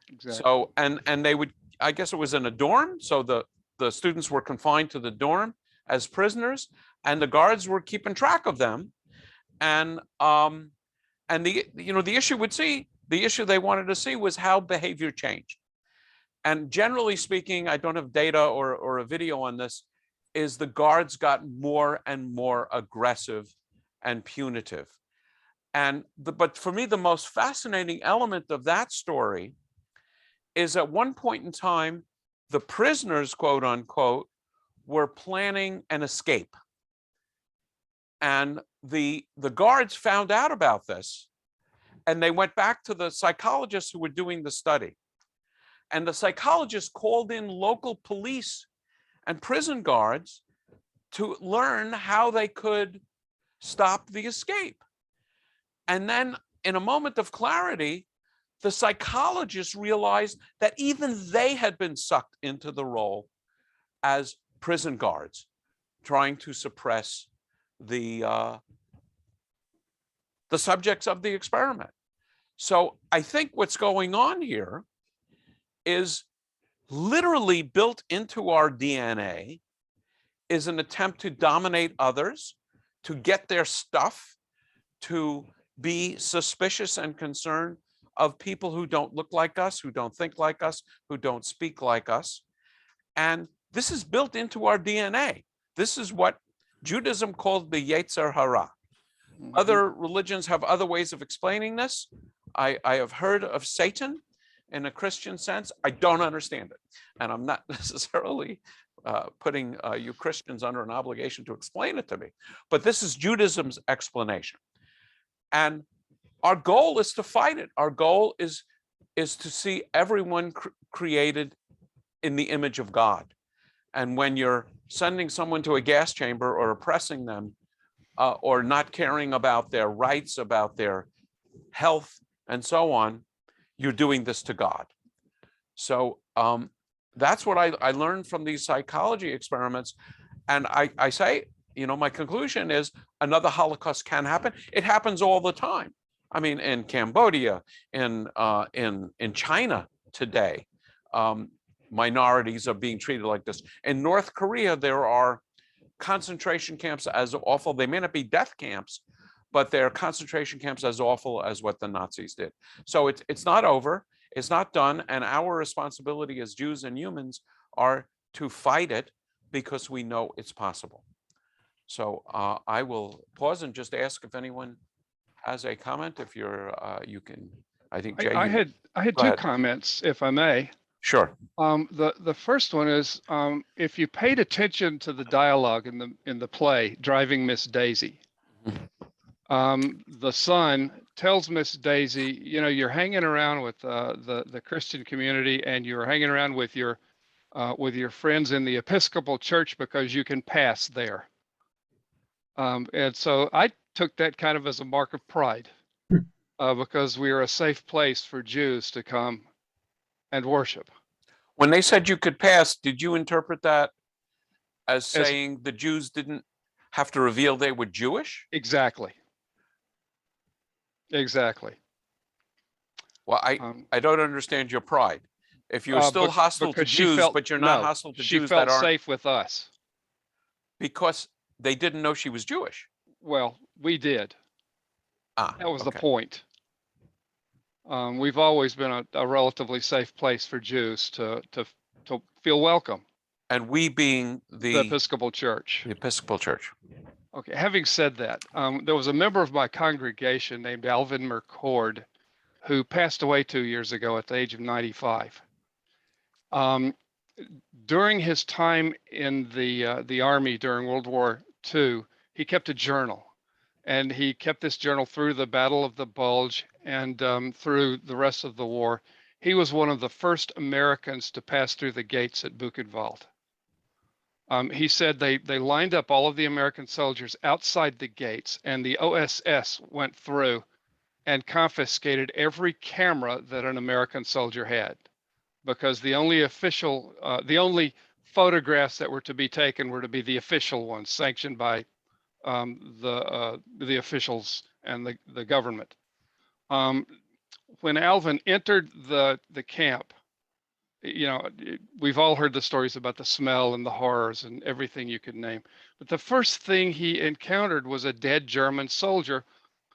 Exactly. So, and they would, I guess it was in a dorm, so the students were confined to the dorm as prisoners, and the guards were keeping track of them. And the issue they wanted to see was how behavior changed. And generally speaking, I don't have data or a video on this, is the guards got more and more aggressive and punitive. But for me, the most fascinating element of that story is at one point in time, the prisoners, quote unquote, were planning an escape. And the guards found out about this, and they went back to the psychologists who were doing the study. And the psychologists called in local police and prison guards to learn how they could stop the escape. And then in a moment of clarity, the psychologists realized that even they had been sucked into the role as prison guards, trying to suppress the subjects of the experiment. So I think what's going on here is literally built into our DNA is an attempt to dominate others, to get their stuff, to be suspicious and concerned of people who don't look like us, who don't think like us, who don't speak like us. And this is built into our DNA. This is what Judaism called the Yetzer Hara. Other religions have other ways of explaining this. I have heard of Satan in a Christian sense. I don't understand it. And I'm not necessarily putting you Christians under an obligation to explain it to me. But this is Judaism's explanation. And our goal is to fight it. Our goal is to see everyone created in the image of God. And when you're sending someone to a gas chamber or oppressing them, or not caring about their rights, about their health, and so on, you're doing this to God. So that's what I learned from these psychology experiments. And I say, my conclusion is another Holocaust can happen. It happens all the time. I mean, in Cambodia, in China today, minorities are being treated like this. In North Korea, there are concentration camps as awful. They may not be death camps, but they're concentration camps as awful as what the Nazis did. So it's not over, it's not done, and our responsibility as Jews and humans are to fight it because we know it's possible. So I will pause and just ask if anyone has a comment. If you're, you can, I think Jay. I had Go two ahead. comments, if I may. Sure. The first one is if you paid attention to the dialogue in the play, Driving Miss Daisy, the son tells Miss Daisy, you know, you're hanging around with the Christian community, and you're hanging around with your friends in the Episcopal Church because you can pass there. And so I took that kind of as a mark of pride, because we are a safe place for Jews to come and worship. When they said you could pass, did you interpret that as saying the Jews didn't have to reveal they were Jewish? Exactly. Exactly. Well, I don't understand your pride. If you're still hostile to Jews, but you're not hostile to Jews that aren't. She felt safe with us. Because they didn't know she was Jewish. Well, we did. That was the point. We've always been a relatively safe place for Jews to feel welcome. And we being the Episcopal Church. The Episcopal Church. Okay, having said that, there was a member of my congregation named Alvin McCord who passed away 2 years ago at the age of 95. During his time in the Army during World War II, he kept a journal. And he kept this journal through the Battle of the Bulge and through the rest of the war. He was one of the first Americans to pass through the gates at Buchenwald. He said they lined up all of the American soldiers outside the gates, and the OSS went through and confiscated every camera that an American soldier had, because the only photographs that were to be taken were to be the official ones, sanctioned by the officials and the government. When Alvin entered the camp, you know, we've all heard the stories about the smell and the horrors and everything you could name. But the first thing he encountered was a dead German soldier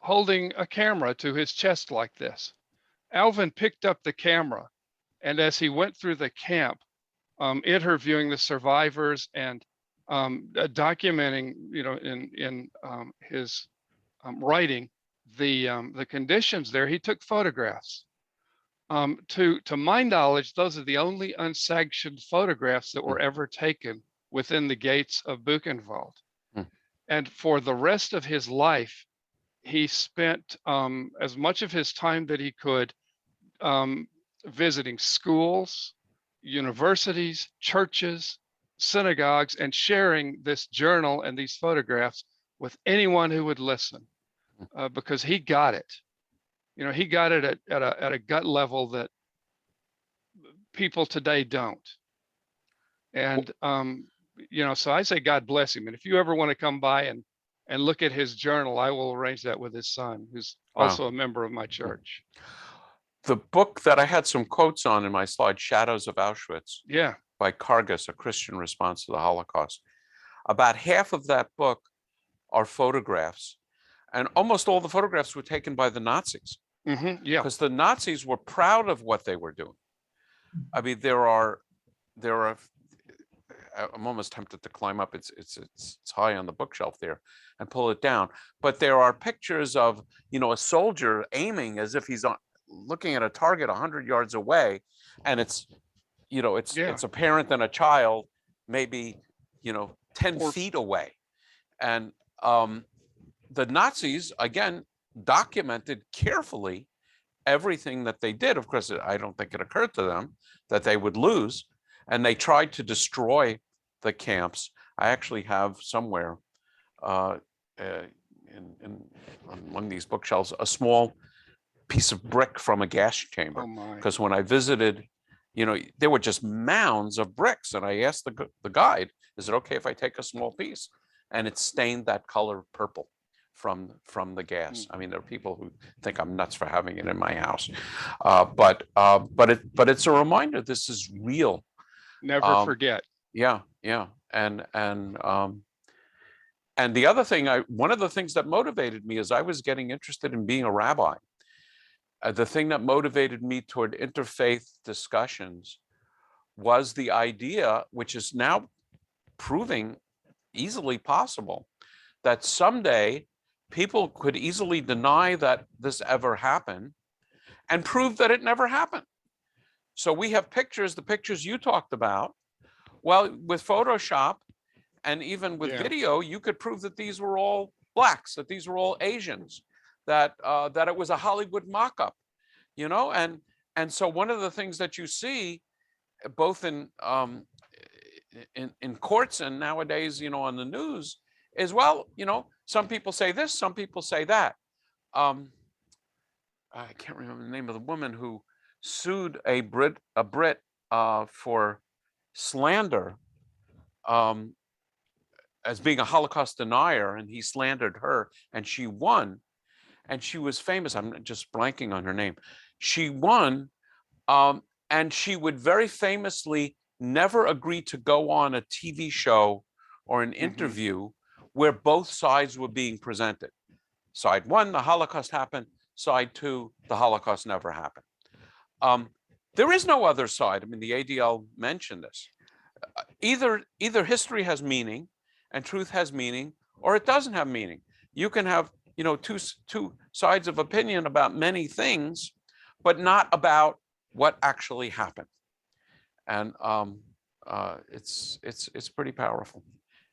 holding a camera to his chest like this. Alvin picked up the camera, and as he went through the camp, interviewing the survivors and documenting, you know, in his writing the conditions there, he took photographs. To my knowledge, those are the only unsanctioned photographs that were ever taken within the gates of Buchenwald. And for the rest of his life, he spent as much of his time that he could visiting schools, universities, churches, synagogues, and sharing this journal and these photographs with anyone who would listen, because he got it. You know, he got it at a gut level that people today don't. And you know, so I say God bless him. And if you ever want to come by and look at his journal, I will arrange that with his son, who's also a member of my church. The book that I had some quotes on in my slide, Shadows of Auschwitz, by Kargas, A Christian Response to the Holocaust. About half of that book are photographs, and almost all the photographs were taken by the Nazis. Because the Nazis were proud of what they were doing. I mean, there are. I'm almost tempted to climb up. It's high on the bookshelf there, and pull it down. But there are pictures of, you know, a soldier aiming as if he's looking at a target 100 yards away, and it's, you know, it's a parent and a child maybe, you know, 10 feet away, and the Nazis again documented carefully everything that they did. Of course, I don't think it occurred to them that they would lose, and they tried to destroy the camps. I actually have somewhere on one of these bookshelves a small piece of brick from a gas chamber, because when I visited, you know, there were just mounds of bricks, and I asked the guide, is it okay if I take a small piece? And it stained that color purple from the gas. I mean, there are people who think I'm nuts for having it in my house, but it's a reminder this is real. Never forget. Yeah, and the other thing, one of the things that motivated me as I was getting interested in being a rabbi, the thing that motivated me toward interfaith discussions was the idea, which is now proving easily possible, that someday people could easily deny that this ever happened and prove that it never happened. So we have pictures, the pictures you talked about. Well, with Photoshop and even with video, you could prove that these were all blacks, that these were all Asians, that that it was a Hollywood mock-up, you know. And so one of the things that you see both in courts and nowadays, you know, on the news is, well, you know, some people say this, some people say that. I can't remember the name of the woman who sued a Brit for slander, as being a Holocaust denier, and he slandered her, and she won, and she was famous. I'm just blanking on her name. She won, and she would very famously never agree to go on a TV show or an interview where both sides were being presented. Side one, the Holocaust happened. Side two, the Holocaust never happened. There is no other side. I mean, the ADL mentioned this. Either history has meaning and truth has meaning, or it doesn't have meaning. You can have, you know, two sides of opinion about many things, but not about what actually happened. And it's pretty powerful.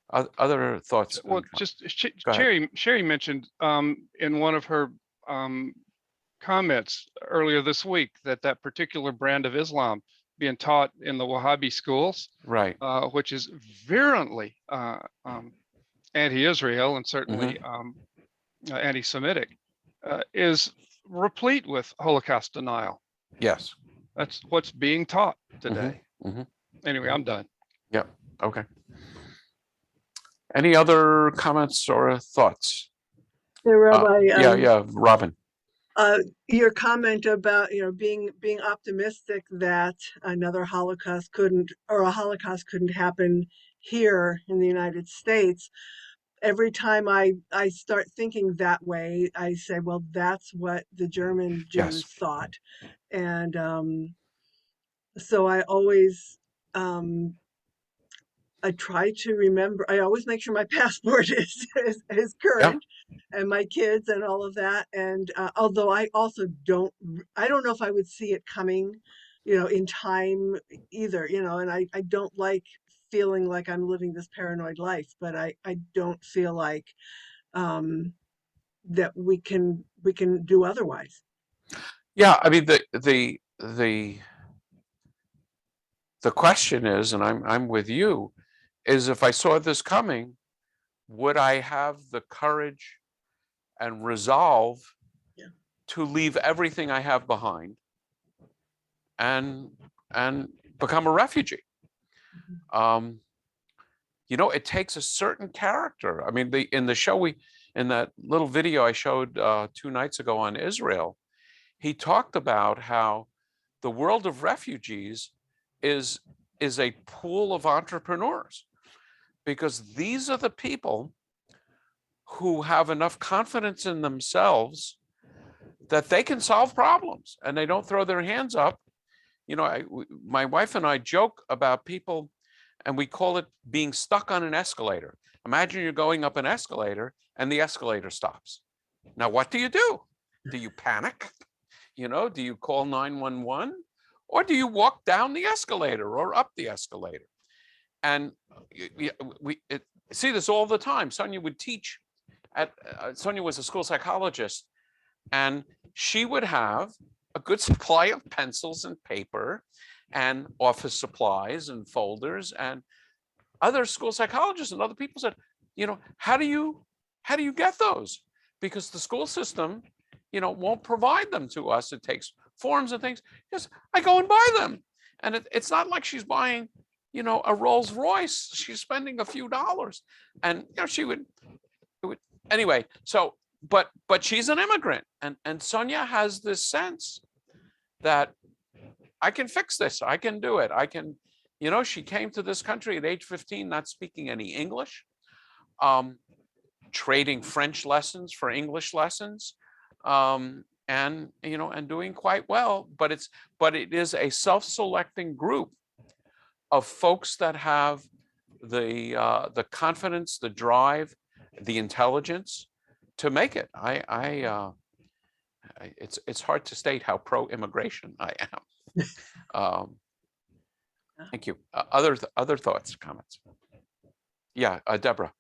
Other thoughts? Well, just Sherry mentioned in one of her comments earlier this week that particular brand of Islam being taught in the Wahhabi schools, right, which is virulently anti-Israel and certainly anti-Semitic, is replete with Holocaust denial. Yes, that's what's being taught today. Anyway, I'm done. Yep. Okay. Any other comments or thoughts? Hey, Rabbi. Yeah, Robin. Your comment about, you know, being optimistic that another Holocaust couldn't happen here in the United States. Every time I start thinking that way, I say, well, that's what the German Jews thought, and so I always I try to remember. I always make sure my passport is current, and my kids and all of that. And although I also I don't know if I would see it coming, you know, in time either. You know, and I don't like feeling like I'm living this paranoid life, but I don't feel like that we can do otherwise. Yeah, I mean the question is, and I'm with you, is if I saw this coming, would I have the courage and resolve to leave everything I have behind and become a refugee? You know, it takes a certain character. I mean, in the show in that little video I showed 2 nights ago on Israel, he talked about how the world of refugees is a pool of entrepreneurs, because these are the people who have enough confidence in themselves that they can solve problems and they don't throw their hands up. You know, my wife and I joke about people, and we call it being stuck on an escalator. Imagine you're going up an escalator and the escalator stops. Now, what do? Do you panic? You know, do you call 911? Or do you walk down the escalator or up the escalator? And we see this all the time. Sonia would teach Sonia was a school psychologist, and she would have a good supply of pencils and paper and office supplies and folders, and other school psychologists and other people said, you know, how do you get those? Because the school system, you know, won't provide them to us. It takes forms and things. Yes, I go and buy them. And it's not like she's buying, you know, a Rolls Royce. She's spending a few dollars. And, you know, she would anyway. So, but she's an immigrant. And Sonia has this sense that I can fix this. I can do it. I can, you know, she came to this country at age 15, not speaking any English, trading French lessons for English lessons. And you know, and doing quite well, but it is a self-selecting group of folks that have the confidence, the drive, the intelligence to make it. It's hard to state how pro-immigration I am. Thank you. Other thoughts, comments? Yeah, Deborah,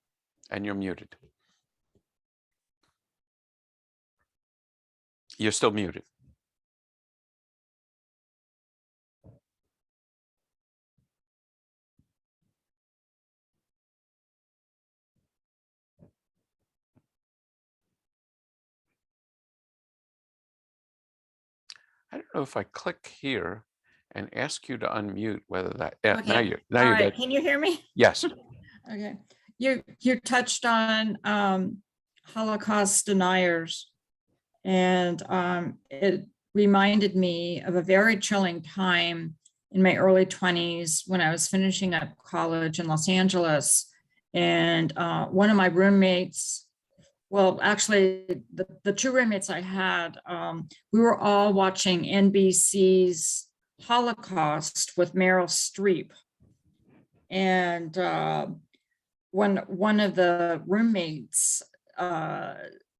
and you're muted. You're still muted. I don't know if I click here and ask you to unmute, whether that, yeah, Okay. now you're All right. good. Can you hear me? Yes. Okay. You touched on Holocaust deniers, and it reminded me of a very chilling time in my early 20s when I was finishing up college in Los Angeles, and one of my roommates, well, actually, the two roommates I had, we were all watching NBC's Holocaust with Meryl Streep. And when one of the roommates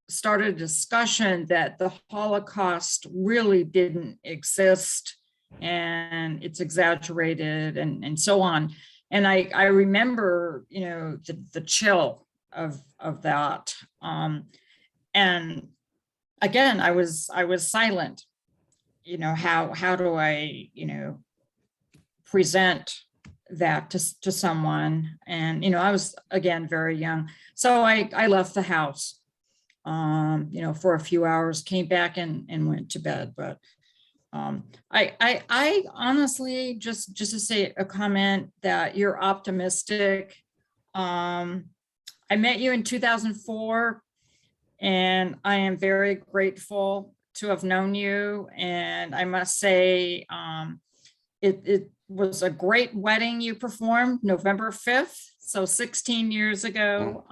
started a discussion that the Holocaust really didn't exist and it's exaggerated and so on. And I remember, you know, the chill of that. And again, I was silent. You know, how do I, you know, present that to someone? And, you know, I was, again, very young. So I left the house, you know, for a few hours, came back and went to bed. But I honestly, just to say a comment that you're optimistic. I met you in 2004, and I am very grateful to have known you. And I must say, it was a great wedding you performed November 5th. So 16 years ago,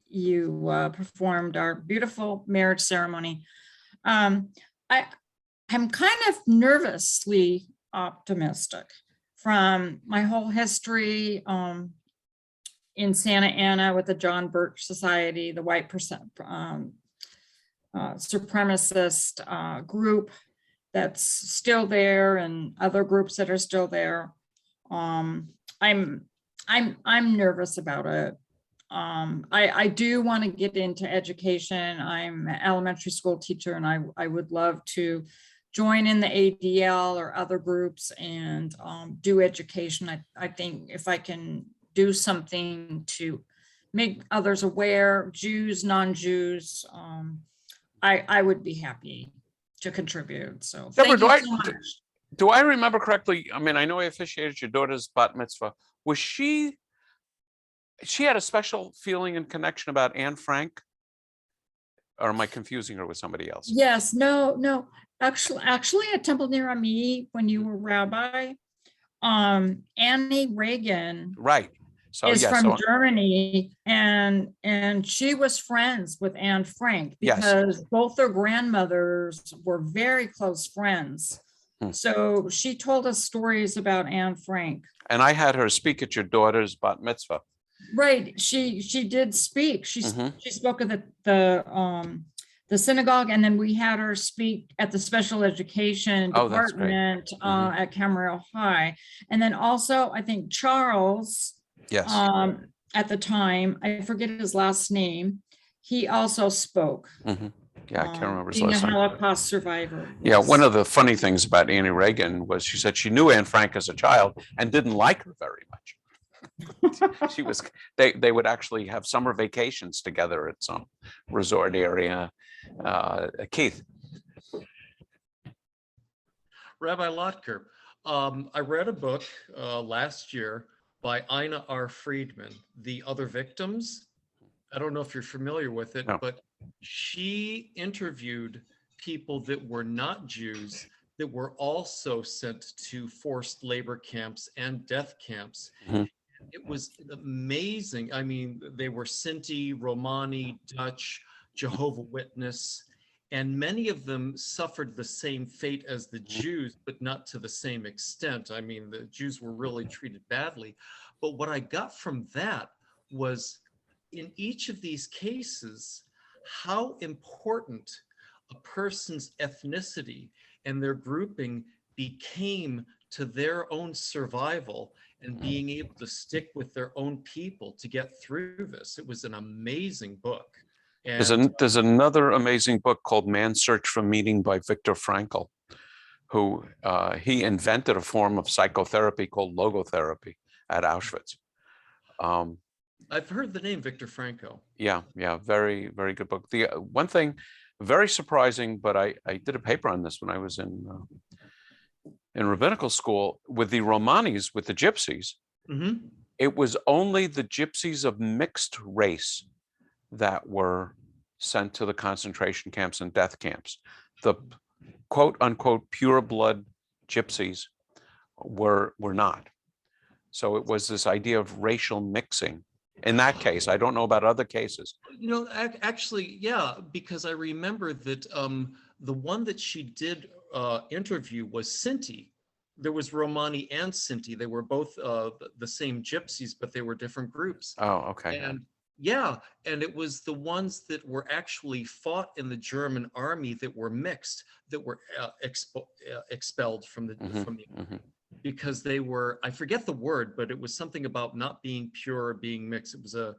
you performed our beautiful marriage ceremony. I'm kind of nervously optimistic from my whole history in Santa Ana with the John Birch Society, the white supremacist group that's still there, and other groups that are still there. I'm nervous about it. I do want to get into education. I'm an elementary school teacher, and I would love to join in the ADL or other groups and do education. I think if I can do something to make others aware, Jews, non-Jews, I would be happy to contribute. So thank you so much. Do I remember correctly? I mean, I know I officiated your daughter's bat mitzvah. Was she had a special feeling and connection about Anne Frank? Or am I confusing her with somebody else? Yes, no. Actually at Temple Near Ami, when you were rabbi, Annie Reagan, right, so is from Germany, and she was friends with Anne Frank because both their grandmothers were very close friends. So she told us stories about Anne Frank. And I had her speak at your daughter's bat mitzvah. Right, she did speak. She spoke at the synagogue, and then we had her speak at the special education department at Camarillo High. And then also, I think Charles, at the time, I forget his last name, he also spoke. Yeah, I can't remember his being last a name. Holocaust survivor. Yeah, one of the funny things about Annie Reagan was she said she knew Anne Frank as a child and didn't like her very much. She was, they would actually have summer vacations together at some resort area. Keith. Rabbi Lotker, I read a book last year by Ina R. Friedman, The Other Victims. I don't know if you're familiar with it, but she interviewed people that were not Jews that were also sent to forced labor camps and death camps. It was amazing. I mean, they were Sinti, Romani, Dutch, Jehovah's Witness, and many of them suffered the same fate as the Jews, but not to the same extent. I mean, the Jews were really treated badly. But what I got from that was in each of these cases, how important a person's ethnicity and their grouping became to their own survival and being able to stick with their own people to get through this. It was an amazing book. And There's another amazing book called Man's Search for Meaning by Viktor Frankl, who he invented a form of psychotherapy called logotherapy at Auschwitz. I've heard the name Viktor Frankl. Yeah, very, very good book. The one thing, very surprising, but I did a paper on this when I was in rabbinical school with the Romanis, with the gypsies. Mm-hmm. It was only the gypsies of mixed race that were sent to the concentration camps and death camps. The quote unquote pure blood gypsies were not. So it was this idea of racial mixing. In that case, I don't know about other cases. You know, actually, yeah, because I remember that the one that she did interview was Sinti. There was Romani and Sinti. They were both the same gypsies, but they were different groups. Oh, okay. And yeah, and it was the ones that were actually fought in the German army that were mixed, that were expelled from the because they were, I forget the word, but it was something about not being pure or being mixed. It was a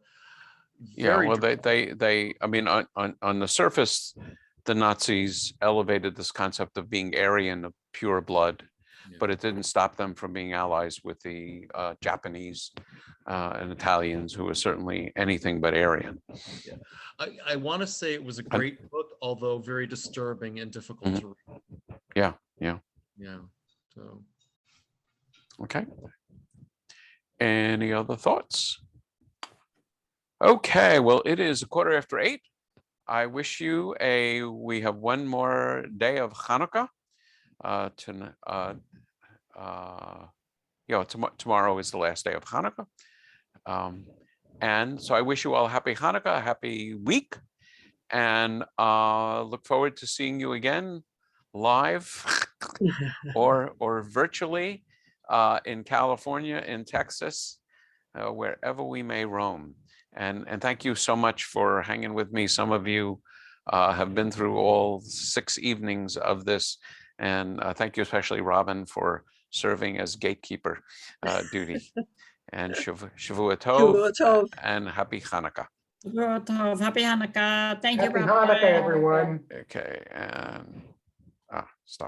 very they I mean, on the surface, the Nazis elevated this concept of being Aryan, of pure blood, but it didn't stop them from being allies with the Japanese and Italians, who were certainly anything but Aryan. Yeah. I want to say it was a great book, although very disturbing and difficult to read. Yeah. So. Okay. Any other thoughts? Okay, well, it is 8:15. I wish you we have one more day of Hanukkah. Tomorrow is the last day of Hanukkah. And so I wish you all a happy Hanukkah, a happy week, and look forward to seeing you again live or virtually in California, in Texas, wherever we may roam. And thank you so much for hanging with me. Some of you have been through all 6 evenings of this. And thank you especially, Robin, for serving as gatekeeper duty. And Shavua Tov, and happy Hanukkah. Shavua Tov, happy Hanukkah. Thank you, Happy Rabbi. Hanukkah, everyone. Okay, and stop.